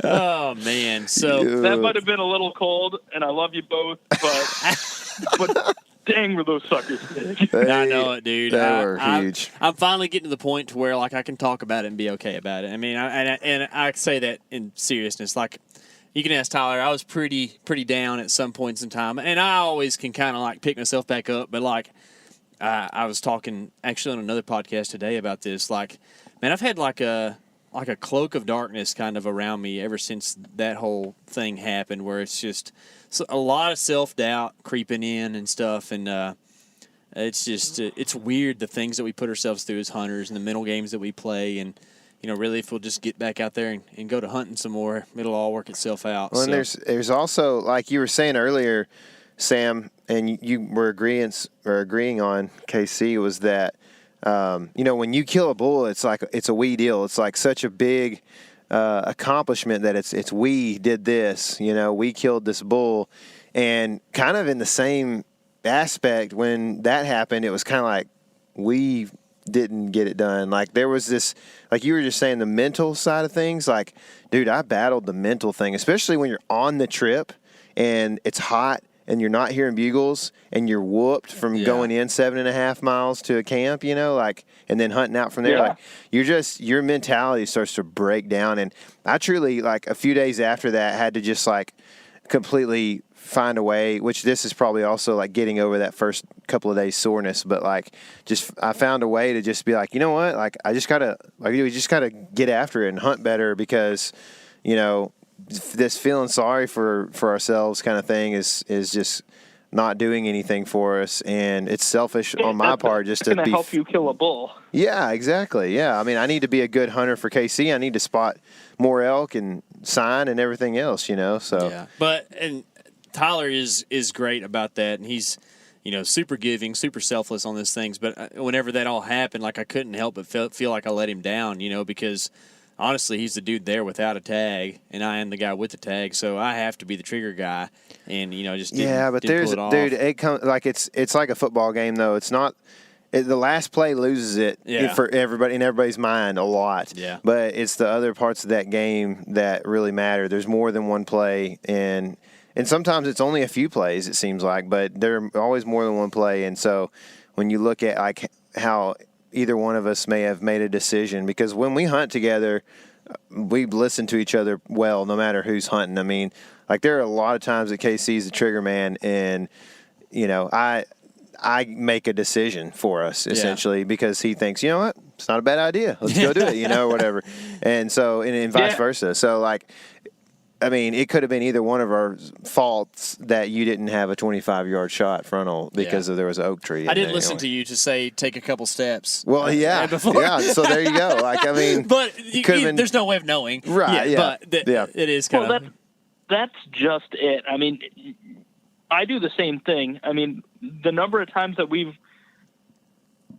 Oh, man. So That might have been a little cold, and I love you both, but dang, were those suckers big. I know it, dude. They were huge. I'm finally getting to the point to where like I can talk about it and be okay about it. I mean, I say that in seriousness. Like, you can ask Tyler. I was pretty down at some points in time, and I always can kind of like pick myself back up. But like, I was talking actually on another podcast today about this. Like, man, I've had like a cloak of darkness kind of around me ever since that whole thing happened, where it's just a lot of self-doubt creeping in and stuff, and it's just it's weird, the things that we put ourselves through as hunters and the mental games that we play, and really if we'll just get back out there and go to hunting some more, it'll all work itself out. Well, and there's also, like you were saying earlier, Sam, and you were agreeing on, KC, was that when you kill a bull, it's like it's a we deal. It's like such a big accomplishment that it's we did this. We killed this bull, and kind of in the same aspect when that happened, it was kind of like we didn't get it done. Like there was this, like you were just saying, the mental side of things. Like, dude, I battled the mental thing, especially when you're on the trip and it's hot and you're not hearing bugles and you're whooped from going in 7.5 miles to a camp, and then hunting out from there. Like your mentality starts to break down. And I truly, like a few days after that, had to just like completely find a way, which this is probably also like getting over that first couple of days soreness, but like I found a way to just be like, you know what, like we just gotta get after it and hunt better, because this feeling sorry for ourselves kind of thing is just not doing anything for us, and it's selfish on my part just to be help you kill a bull. Yeah, exactly. Yeah, I mean, I need to be a good hunter for KC. I need to spot more elk and sign and everything else, so and Tyler is great about that, and he's super giving, super selfless on these things. But whenever that all happened, like I couldn't help but feel like I let him down, because honestly, he's the dude there without a tag, and I am the guy with the tag, so I have to be the trigger guy, and just didn't pull it off. Dude, it comes like it's like a football game though. It's not. The last play loses it for everybody in everybody's mind a lot. Yeah. But it's the other parts of that game that really matter. There's more than one play, and sometimes it's only a few plays, it seems like, but there are always more than one play. And so when you look at like how either one of us may have made a decision, because when we hunt together, we listen to each other well, no matter who's hunting. I mean, like there are a lot of times that KC's the trigger man, and I make a decision for us essentially because he thinks, you know what, it's not a bad idea. Let's go do it, or whatever. And so, and vice versa. So like, I mean, it could have been either one of our faults that you didn't have a 25-yard shot frontal because there was an oak tree. I did listen to you to say take a couple steps. Well, yeah. So there you go. Like, I mean, but there's no way of knowing. Right. Yeah. But it is kind of. That's just it. I mean, I do the same thing. I mean, the number of times that we've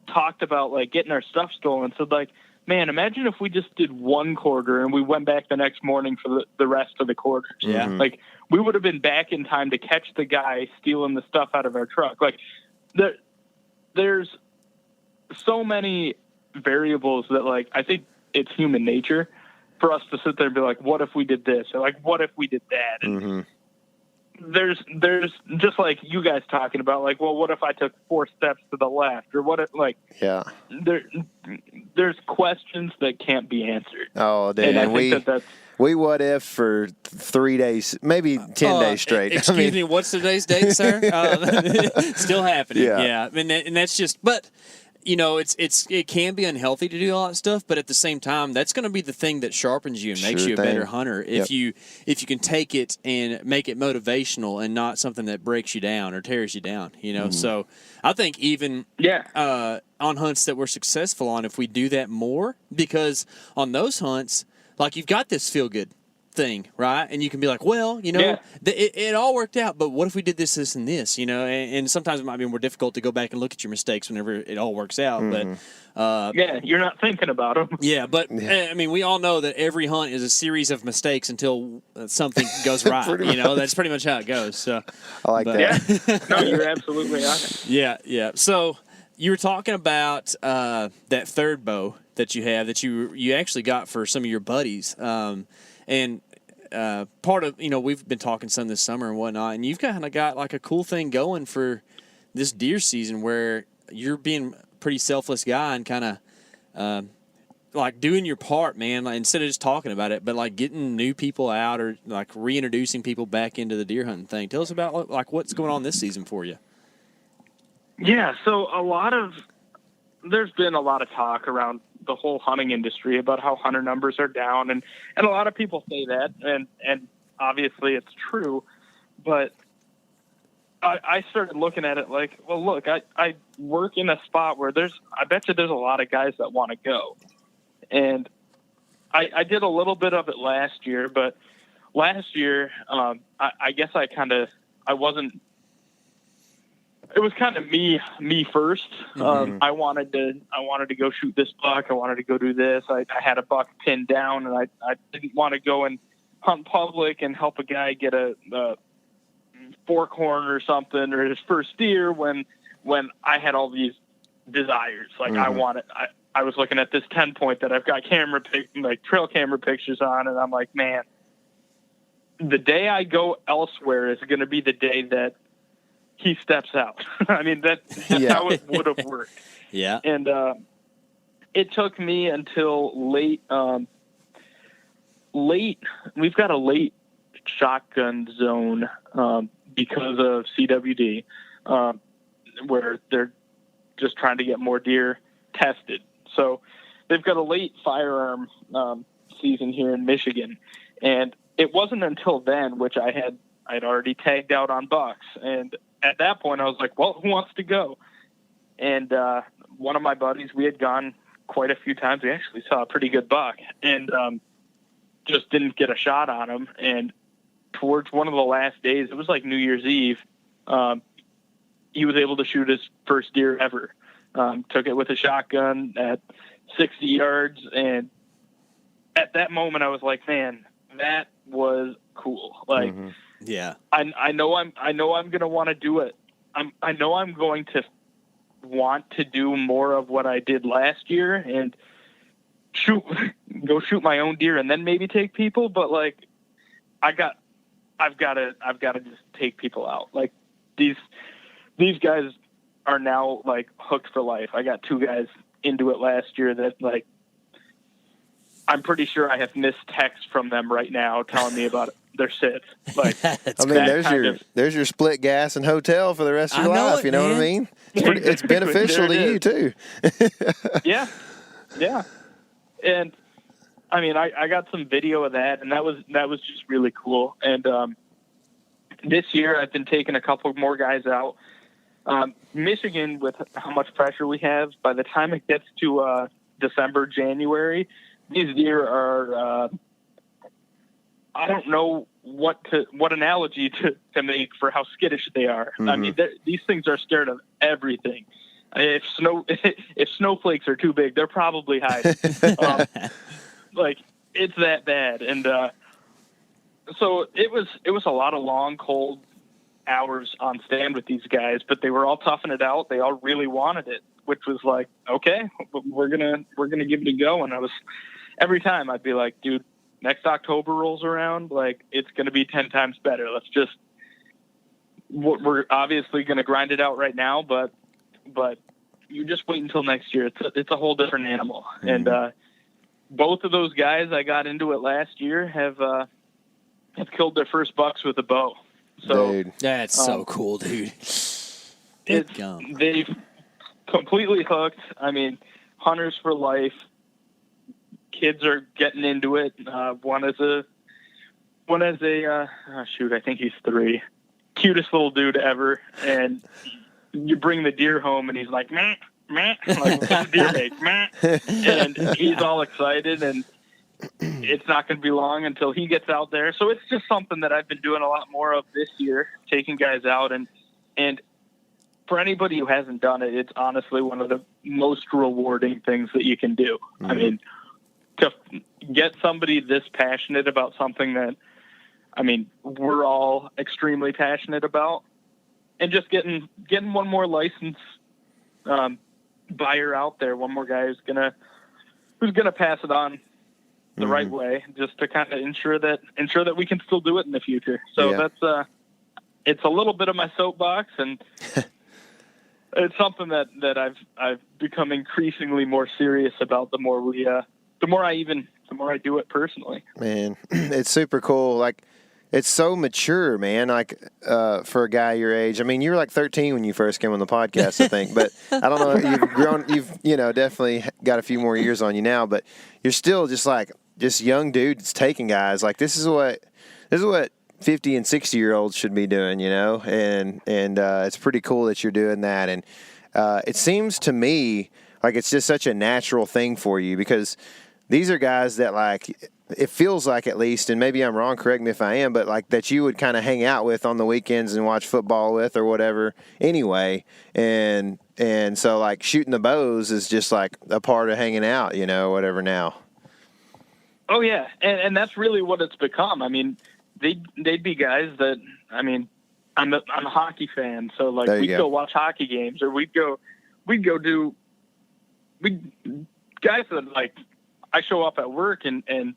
talked about like getting our stuff stolen. So like, man, imagine if we just did one quarter and we went back the next morning for the rest of the quarters. Yeah. Like, we would have been back in time to catch the guy stealing the stuff out of our truck. Like, there's so many variables that, like, I think it's human nature for us to sit there and be like, what if we did this? Or like, what if we did that? And there's just like you guys talking about, like, well, what if I took 4 steps to the left? Or what if, like, there's questions that can't be answered. Oh, Dan, and I think that's we what if for 3 days, maybe 10 days straight. Excuse me, what's today's date, sir? Still happening. Yeah. And that's just, but you know, it can be unhealthy to do all that stuff, but at the same time, that's going to be the thing that sharpens you and makes you a better hunter. If you can take it and make it motivational and not something that breaks you down or tears you down, you know. So I think even on hunts that we're successful on, if we do that more, because on those hunts, like, you've got this feel good thing, right? And you can be like, well, you know, it all worked out, but what if we did this, this, and this, you know? And sometimes it might be more difficult to go back and look at your mistakes whenever it all works out. But you're not thinking about them. Yeah, but I mean, we all know that every hunt is a series of mistakes until something goes right. You know, that's pretty much how it goes. So I like that. Yeah, no, you're absolutely on it. Yeah. So you were talking about that third bow that you have that you actually got for some of your buddies. And part of, you know, we've been talking some this summer and whatnot, and you've kind of got like a cool thing going for this deer season where you're being a pretty selfless guy and kind of like doing your part, man, like, instead of just talking about it, but like getting new people out or like reintroducing people back into the deer hunting thing. Tell us about like what's going on this season for you. Yeah, so there's been a lot of talk around the whole hunting industry about how hunter numbers are down, and a lot of people say that, and obviously it's true, but I started looking at it like, well, look, I work in a spot where I bet you there's a lot of guys that want to go, and I did a little bit of it last year, but last year I guess I wasn't. It was kind of me first. I wanted to go shoot this buck. I wanted to go do this. I had a buck pinned down, and I didn't want to go and hunt public and help a guy get a fork horn or something or his first deer when I had all these desires. Like I was looking at this 10-point that I've got trail camera pictures on, and I'm like, man, the day I go elsewhere is going to be the day that he steps out. I mean, that's how it would have worked. Yeah. And it took me until late. We've got a late shotgun zone because of CWD, where they're just trying to get more deer tested. So they've got a late firearm season here in Michigan, and it wasn't until then, which I'd already tagged out on bucks, and at that point, I was like, well, who wants to go? And one of my buddies, we had gone quite a few times. We actually saw a pretty good buck and just didn't get a shot on him. And towards one of the last days, it was like New Year's Eve, he was able to shoot his first deer ever. Took it with a shotgun at 60 yards. And at that moment, I was like, man, that was cool. Like, yeah, I know I'm going to want to do it. I know I'm going to want to do more of what I did last year and go shoot my own deer and then maybe take people. But like, I've got to just take people out. Like these guys are now like hooked for life. I got 2 guys into it last year that like, I'm pretty sure I have missed texts from them right now telling me about their sits. Like, I mean, there's your split gas and hotel for the rest of your life. You know what I mean? It's beneficial to you too. Yeah. And I mean, I got some video of that, and that was just really cool. And this year I've been taking a couple more guys out. Michigan, with how much pressure we have, by the time it gets to December, January, these deer are I don't know what analogy to make for how skittish they are. I mean, these things are scared of everything. If snowflakes are too big, they're probably hiding. Like, it's that bad. And so it was a lot of long, cold hours on stand with these guys, but they were all toughing it out. They all really wanted it, which was like, okay, we're gonna give it a go. And every time I'd be like, dude, next October rolls around, like, it's going to be 10 times better. We're obviously going to grind it out right now, but you just wait until next year. It's a whole different animal. And both of those guys I got into it last year have killed their first bucks with a bow. So dude, that's so cool, dude. They've completely hooked. I mean, hunters for life. Kids are getting into it. One has a I think he's 3. Cutest little dude ever. And you bring the deer home and he's like, meh, meh, like, what's deer make, meh. And he's all excited, and it's not going to be long until he gets out there. So it's just something that I've been doing a lot more of this year, taking guys out. And for anybody who hasn't done it, it's honestly one of the most rewarding things that you can do. I mean, to get somebody this passionate about something that, I mean, we're all extremely passionate about, and just getting one more license buyer out there, one more guy who's gonna pass it on the right way, just to kind of ensure that we can still do it in the future. So that's it's a little bit of my soapbox, and it's something that I've become increasingly more serious about the more I do it personally. Man, it's super cool. Like, it's so mature, man. Like, for a guy your age. I mean, you were like 13 when you first came on the podcast, I think. But I don't know. You've grown. You've definitely got a few more years on you now. But you're still just young dudes taking guys. Like, this is what 50 and 60-year-olds should be doing. And it's pretty cool that you're doing that. And it seems to me like it's just such a natural thing for you, because these are guys that, like, it feels like, at least, and maybe I'm wrong, correct me if I am, but like that you would kind of hang out with on the weekends and watch football with or whatever anyway. And so, like, shooting the bows is just like a part of hanging out, whatever now. Oh yeah. And that's really what it's become. I mean, they'd be guys that, I mean, I'm a hockey fan. So, like, we'd go watch hockey games, or we'd go do guys that, like, I show up at work and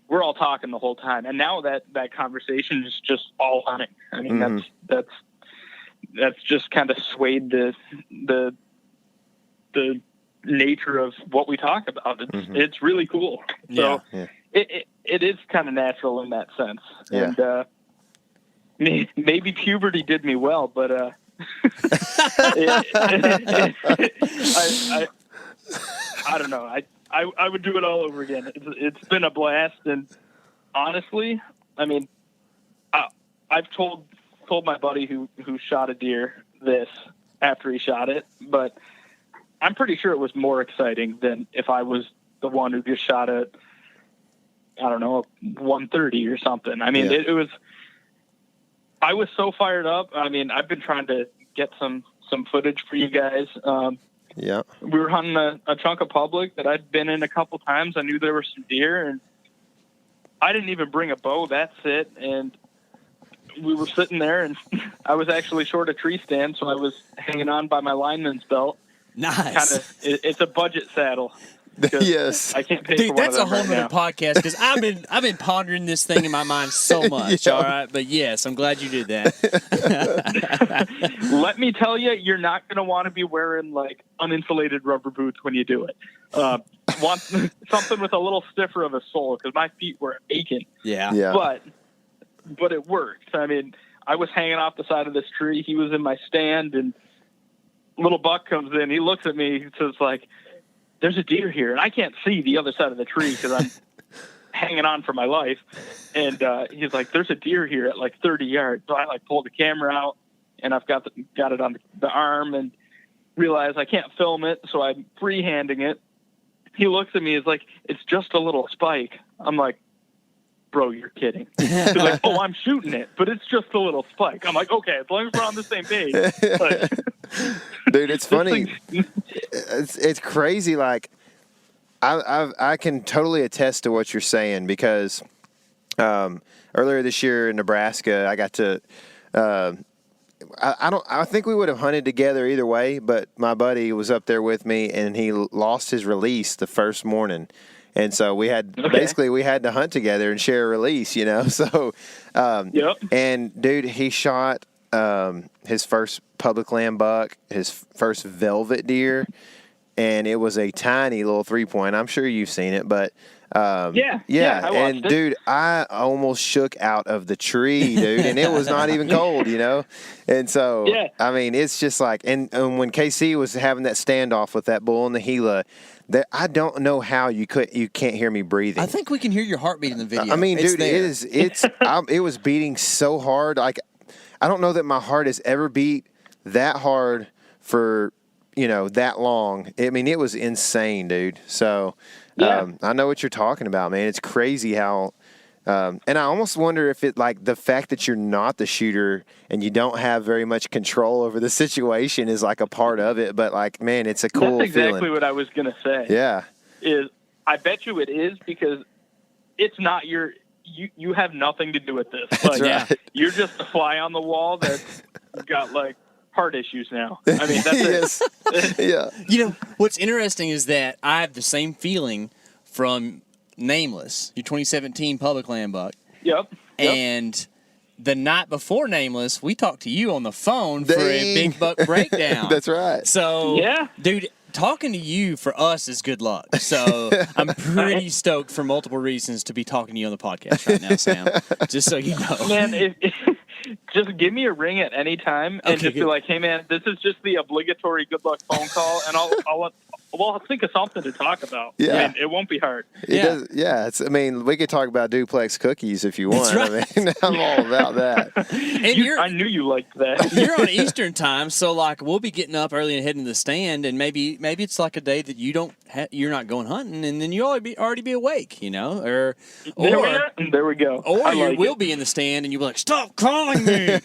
we're all talking the whole time. And now that conversation is just all hunting. I mean, that's just kind of swayed the nature of what we talk about. It's really cool. So it is kind of natural in that sense. Yeah. And maybe puberty did me well, but I don't know. I would do it all over again. It's been a blast, and honestly, I mean, I've told my buddy who shot a deer this after he shot it, but I'm pretty sure it was more exciting than if I was the one who just shot it. I don't know, 130 or something. I mean, it was. I was so fired up. I mean, I've been trying to get some footage for you guys. Yeah, we were hunting a chunk of public that I'd been in a couple times. I knew there were some deer, and I didn't even bring a bow. That's it. And we were sitting there, and I was actually short a tree stand, so I was hanging on by my lineman's belt. Nice. It's a budget saddle. Yes, I can't pay Dude, for one that's of a them whole nother podcast, because I've been pondering this thing in my mind so much. All right, but yes, I'm glad you did that. Let me tell you, you're not going to want to be wearing, like, uninsulated rubber boots when you do it. Want something with a little stiffer of a sole, because my feet were aching. Yeah. But it worked. I mean, I was hanging off the side of this tree. He was in my stand, and little buck comes in. He looks at me. He says, like, there's a deer here, and I can't see the other side of the tree because hanging on for my life. And he's like, there's a deer here at like 30 yards. So I like pulled the camera out, and I've got it on the arm, and realize I can't film it, so I'm freehanding it. He looks at me, he's like, it's just a little spike. I'm like, bro, you're kidding. He's like, oh, I'm shooting it, but it's just a little spike. I'm like, okay, as long as we're on the same page. Like, dude, it's funny. It's crazy. Like, I can totally attest to what you're saying, because earlier this year in Nebraska, I got to. I think we would have hunted together either way, but my buddy was up there with me, and he lost his release the first morning. And so we had to hunt together and share a release, you know? So, and dude, he shot, his first public land buck, his first velvet deer, and it was a tiny little 3-point. I'm sure you've seen it, but, I watched it. Dude, I almost shook out of the tree, dude, and it was not even cold, you know? And so, I mean, it's just like, and when KC was having that standoff with that bull in the Gila, that I don't know how you can't hear me breathing. I think we can hear your heartbeat in the video. I mean, dude, it was beating so hard. Like, I don't know that my heart has ever beat that hard for, that long. I mean, it was insane, dude. So, I know what you're talking about, man. It's crazy how, and I almost wonder if it, like, the fact that you're not the shooter and you don't have very much control over the situation is like a part of it. But, like, man, it's a cool feeling. That's exactly what I was going to say. Yeah. I bet you it is, because it's not you have nothing to do with this. Like, right. You're just a fly on the wall that's got, like, heart issues now. I mean, that's it. Yeah. What's interesting is that I have the same feeling from Nameless, your 2017 public land buck. Yep. And the night before Nameless, we talked to you on the phone for a big buck breakdown. That's right. So, dude, talking to you for us is good luck. So I'm pretty stoked for multiple reasons to be talking to you on the podcast right now, Sam. Just so you know. Man, just give me a ring at any time and be like, hey, man, this is just the obligatory good luck phone call, and I'll think of something to talk about. Yeah. I mean, it won't be hard. I mean, we could talk about duplex cookies if you want. Right. I mean, I'm all about that. And I knew you liked that. You're on Eastern time, so like we'll be getting up early and heading to the stand, and maybe it's like a day that you're not going hunting, and then you already be awake, or there we go. Or you will be in the stand, and you'll be like, stop calling me.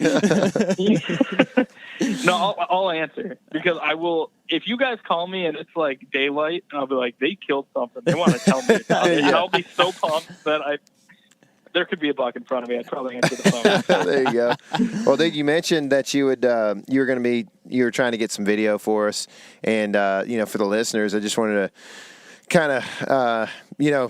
No, I'll answer, because I will. If you guys call me and it's like daylight, I'll be like, they killed something. They want to tell me about it. And I'll be so pumped that there could be a buck in front of me. I'd probably answer the phone. There you go. Well, dude, you mentioned that you were trying to get some video for us, and for the listeners, I just wanted to kind of,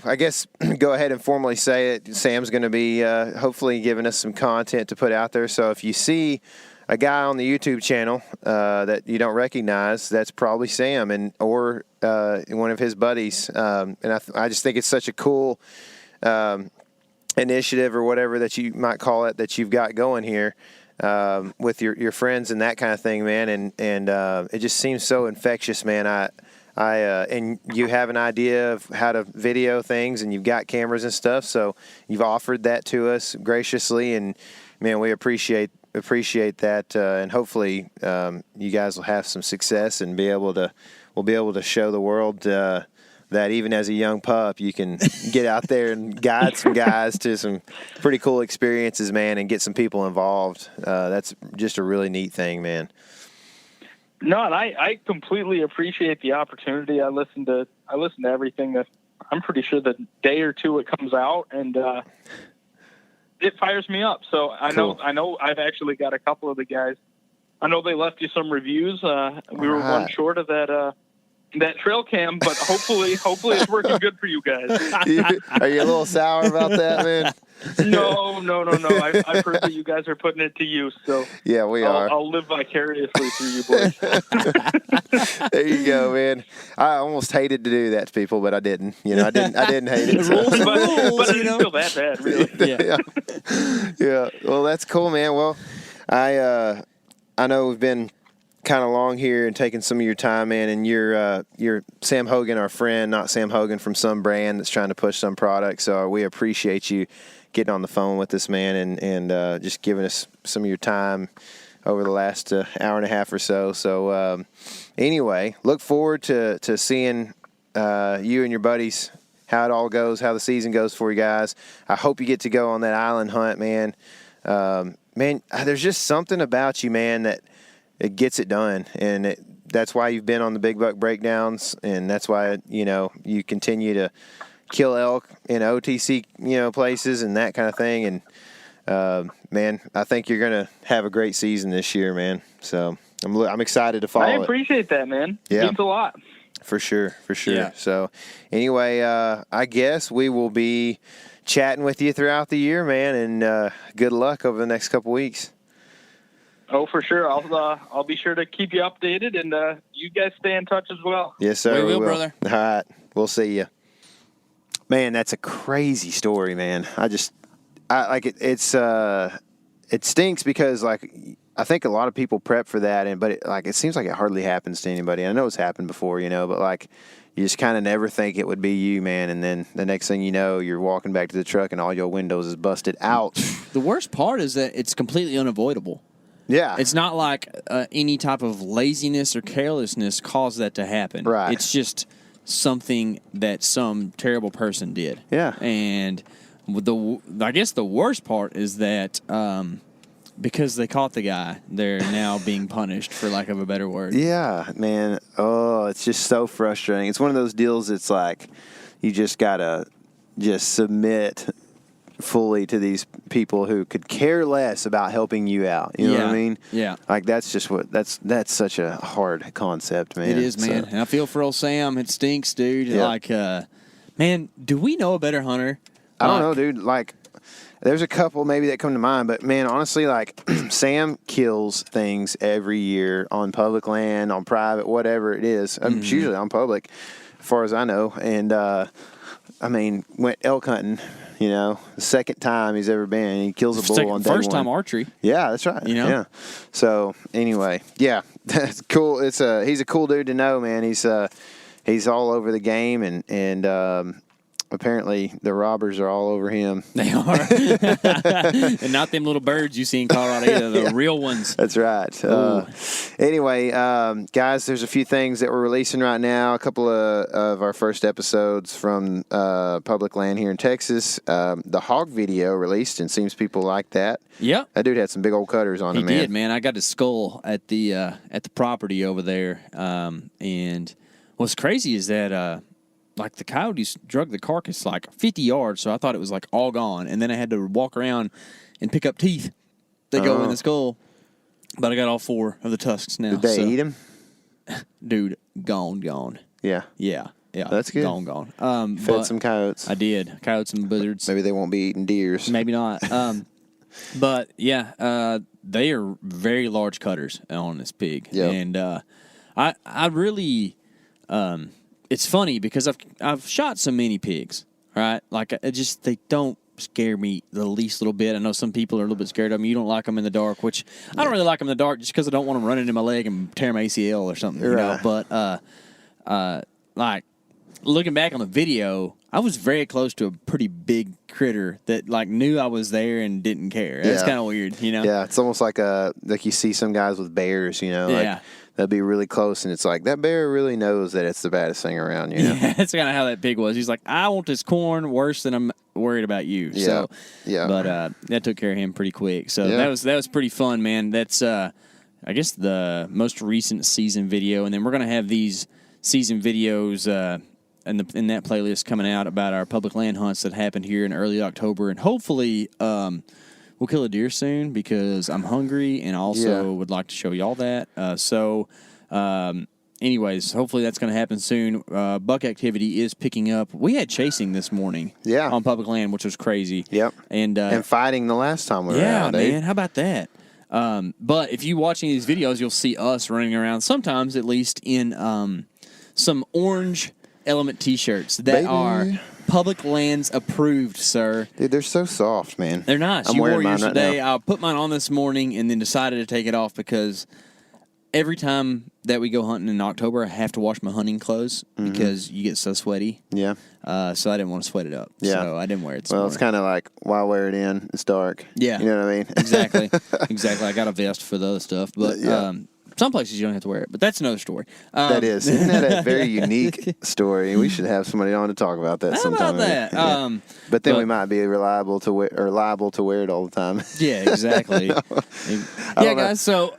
I guess go ahead and formally say it. Sam's going to be hopefully giving us some content to put out there. So if you see a guy on the YouTube channel that you don't recognize, that's probably Sam or one of his buddies. And I just think it's such a cool initiative, or whatever that you might call it, that you've got going here with your friends and that kind of thing, man. And it just seems so infectious, man. And you have an idea of how to video things, and you've got cameras and stuff, so you've offered that to us graciously, and man, we appreciate that, and hopefully you guys will have some success and we'll be able to show the world that even as a young pup, you can get out there and guide some guys to some pretty cool experiences, man, and get some people involved. That's just a really neat thing, man. No, and I completely appreciate the opportunity. I listen to everything that I'm pretty sure the day or two it comes out, and it fires me up. So I know I've actually got a couple of the guys. I know they left you some reviews. We were one short of that trail cam, but hopefully it's working good for you guys. Are you a little sour about that, man? No. I've heard that you guys are putting it to use, so yeah, we are. I'll live vicariously through you boys. There you go, man. I almost hated to do that to people, but I didn't. I didn't hate it. But I didn't feel that bad, really. Yeah. Well, that's cool, man. Well, I know we've been kind of long here and taking some of your time, man. And you're Sam Hogan, our friend, not Sam Hogan from some brand that's trying to push some product. So we appreciate you getting on the phone with us, man, and just giving us some of your time over the last hour and a half or so. So anyway, look forward to seeing you and your buddies, how it all goes, how the season goes for you guys. I hope you get to go on that island hunt, man. Man, there's just something about you, man, that it gets it done. And that's why you've been on the Big Buck Breakdowns, and that's why, you continue to kill elk in OTC, places and that kind of thing. And, man, I think you're going to have a great season this year, man. So I'm excited to follow it. I appreciate that, man. Yeah. It means a lot. For sure. Yeah. So anyway, I guess we will be chatting with you throughout the year, man, and good luck over the next couple weeks. Oh, for sure. I'll be sure to keep you updated, and you guys stay in touch as well. Yes, sir. We will, brother. All right. We'll see you. Man, that's a crazy story, man. I like it. It stinks because, like, I think a lot of people prep for that, but it seems like it hardly happens to anybody. I know it's happened before, but like, you just kind of never think it would be you, man. And then the next thing you know, you're walking back to the truck and all your windows is busted out. The worst part is that it's completely unavoidable. Yeah. It's not like any type of laziness or carelessness caused that to happen. Right. It's just something that some terrible person did. Yeah. And I guess the worst part is that because they caught the guy, they're now being punished, for lack of a better word. Yeah, man. Oh, it's just so frustrating. It's one of those deals that's like you just got to just submit fully to these people who could care less about helping you out. You know what I mean? Yeah. Like, that's just that's such a hard concept, man. It is, man. So, And I feel for old Sam. It stinks, dude. Yeah. Like, man, do we know a better hunter? I don't know, dude. Like, there's a couple maybe that come to mind, but man, honestly, like Sam kills things every year on public land, on private, whatever it is. It's usually on public, as far as I know. And I mean, went elk hunting. The second time he's ever been, he kills a bull on day one. First time archery. Yeah, that's right. Yeah. So anyway, yeah, that's cool. He's a cool dude to know, man. He's all over the game, and apparently the robbers are all over him. They are. And not them little birds you see in Colorado either, the real ones. That's right. Anyway, guys, there's a few things that we're releasing right now. A couple of our first episodes from public land here in Texas. The hog video released, and seems people like that. Yep. That dude had some big old cutters on him, man. He did, man. I got his skull at the property over there. And what's crazy is that like the coyotes drug the carcass like 50 yards, so I thought it was like all gone. And then I had to walk around and pick up teeth that go in the skull. But I got all 4 of the tusks now. Did they eat him? Dude, gone. Yeah. Yeah. That's good. Gone. Fed some coyotes. I did. Coyotes and buzzards. Maybe they won't be eating deers. Maybe not. But yeah, they are very large cutters on this pig. Yep. And I really, it's funny because I've shot so many pigs, right? Like they don't scare me the least little bit. I know some people are a little bit scared of them. You don't like them in the dark, which I don't really like them in the dark just because I don't want them running into my leg and tear my ACL or something, you know. But like looking back on the video, I was very close to a pretty big critter that like knew I was there and didn't care. That's kind of weird, you know. Yeah, it's almost like you see some guys with bears, you know. Like, they'll be really close, and it's like that bear really knows that it's the baddest thing around, you know. Yeah, that's kind of how that pig was. He's like, I want this corn worse than I'm worried about you. Yeah. So, yeah. But that took care of him pretty quick. So that was pretty fun, man. That's I guess the most recent season video, and then we're gonna have these season videos in that playlist coming out about our public land hunts that happened here in early October, and hopefully we'll kill a deer soon because I'm hungry and also would like to show y'all that. Anyways, hopefully that's going to happen soon. Buck activity is picking up. We had chasing this morning on public land, which was crazy. Yep. And fighting the last time we were out. Yeah, man. How about that? But if you watching these videos, you'll see us running around, sometimes at least, in some orange Element T-shirts that are public lands approved, sir. Dude, they're so soft, man. They're nice. I'm you wearing wore yours mine right today. now. I put mine on this morning and then decided to take it off because every time that we go hunting in October, I have to wash my hunting clothes because you get so sweaty. Yeah. So I didn't want to sweat it up. Yeah. So I didn't wear it this Well, morning. it's kind of like, why wear it in? It's dark. Yeah. You know what I mean? Exactly. I got a vest for the other stuff. But some places you don't have to wear it. But that's another story. That is. Isn't that a very unique story? We should have somebody on to talk about that How sometime. about that? Yeah. But then we might be liable to wear it all the time. Yeah, exactly. Yeah, guys. So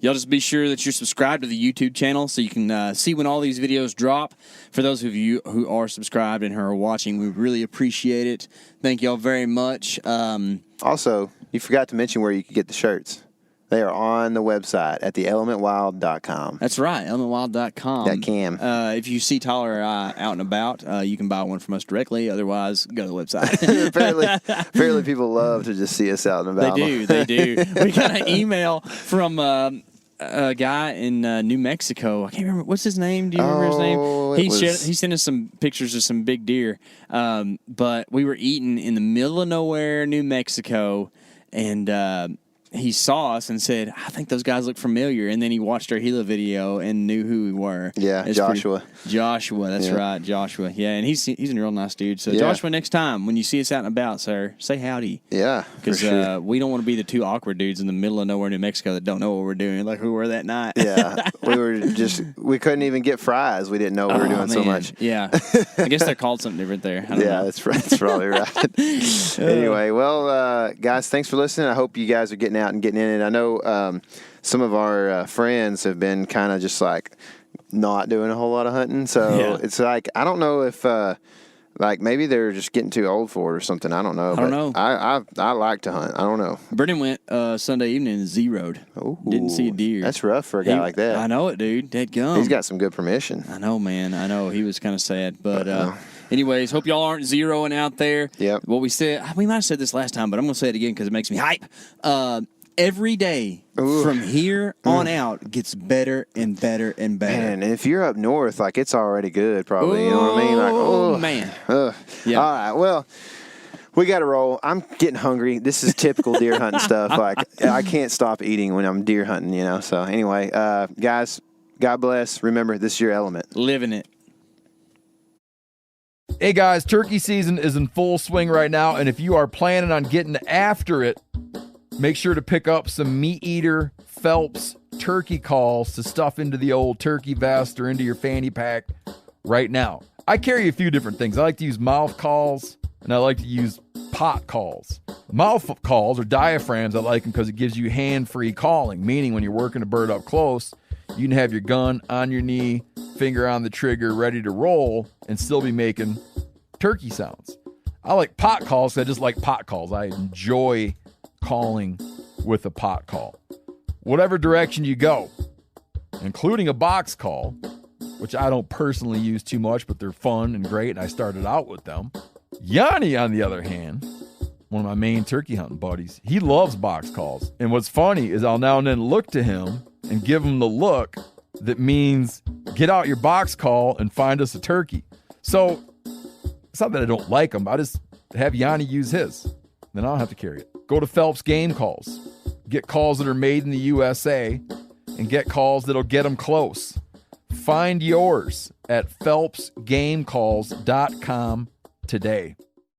y'all just be sure that you're subscribed to the YouTube channel so you can see when all these videos drop. For those of you who are subscribed and who are watching, we really appreciate it. Thank y'all very much. Also, you forgot to mention where you can get the shirts. They are on the website at theelementwild.com. That's right, elementwild.com. That cam. If you see Tyler or I out and about, you can buy one from us directly. Otherwise, go to the website. Apparently people love to just see us out and about. They do. We got an email from a guy in New Mexico. I can't remember. What's his name? Do you remember his name? He sent us some pictures of some big deer. But we were eating in the middle of nowhere, New Mexico, and he saw us and said, I think those guys look familiar. And then he watched our Gila video and knew who we were. Yeah, Joshua. Joshua, that's right, Joshua. Yeah, and he's a real nice dude. So, Joshua, next time when you see us out and about, sir, say howdy. Yeah, because we don't want to be the two awkward dudes in the middle of nowhere, New Mexico, that don't know what we're doing, like we were that night. Yeah, we couldn't even get fries. We didn't know we were doing so much. Yeah, I guess they're called something different there. I don't know. That's probably right. Anyway, well, guys, thanks for listening. I hope you guys are getting out and getting in it. I know some of our friends have been kind of just like not doing a whole lot of hunting, so it's like I don't know if like maybe they're just getting too old for it or something. I don't know. I like to hunt. I don't know. Brendan went Sunday evening and zeroed. Ooh, didn't see a deer. That's rough for a guy like that. I know it, dude. Dead gum. He's got some good permission. I know, man. I know. He was kind of sad, but. Anyways, hope y'all aren't zeroing out there. Yep. What we said, we might have said this last time, but I'm going to say it again because it makes me hype. Every day from here on out gets better and better and better. Man, and if you're up north, like it's already good, probably. You know what I mean? Like, man. Yeah. All right. Well, we got to roll. I'm getting hungry. This is typical deer hunting stuff. Like I can't stop eating when I'm deer hunting. You know. So anyway, guys, God bless. Remember, this is your element. Living it. Hey guys, turkey season is in full swing right now, and if you are planning on getting after it, make sure to pick up some meat eater Phelps turkey calls to stuff into the old turkey vest or into your fanny pack right now. I carry a few different things. I like to use mouth calls, and I like to use pot calls. Mouth calls or diaphragms, I like them because it gives you hand-free calling, meaning when you're working a bird up close, you can have your gun on your knee, finger on the trigger, ready to roll, and still be making turkey sounds. I like pot calls because I just like pot calls. I enjoy calling with a pot call. Whatever direction you go, including a box call, which I don't personally use too much, but they're fun and great, and I started out with them. Yanni, on the other hand, one of my main turkey hunting buddies, he loves box calls. And what's funny is I'll now and then look to him and give him the look that means get out your box call and find us a turkey. So it's not that I don't like them. I just have Yanni use his. Then I don't have to carry it. Go to Phelps Game Calls. Get calls that are made in the USA and get calls that'll get them close. Find yours at phelpsgamecalls.com today.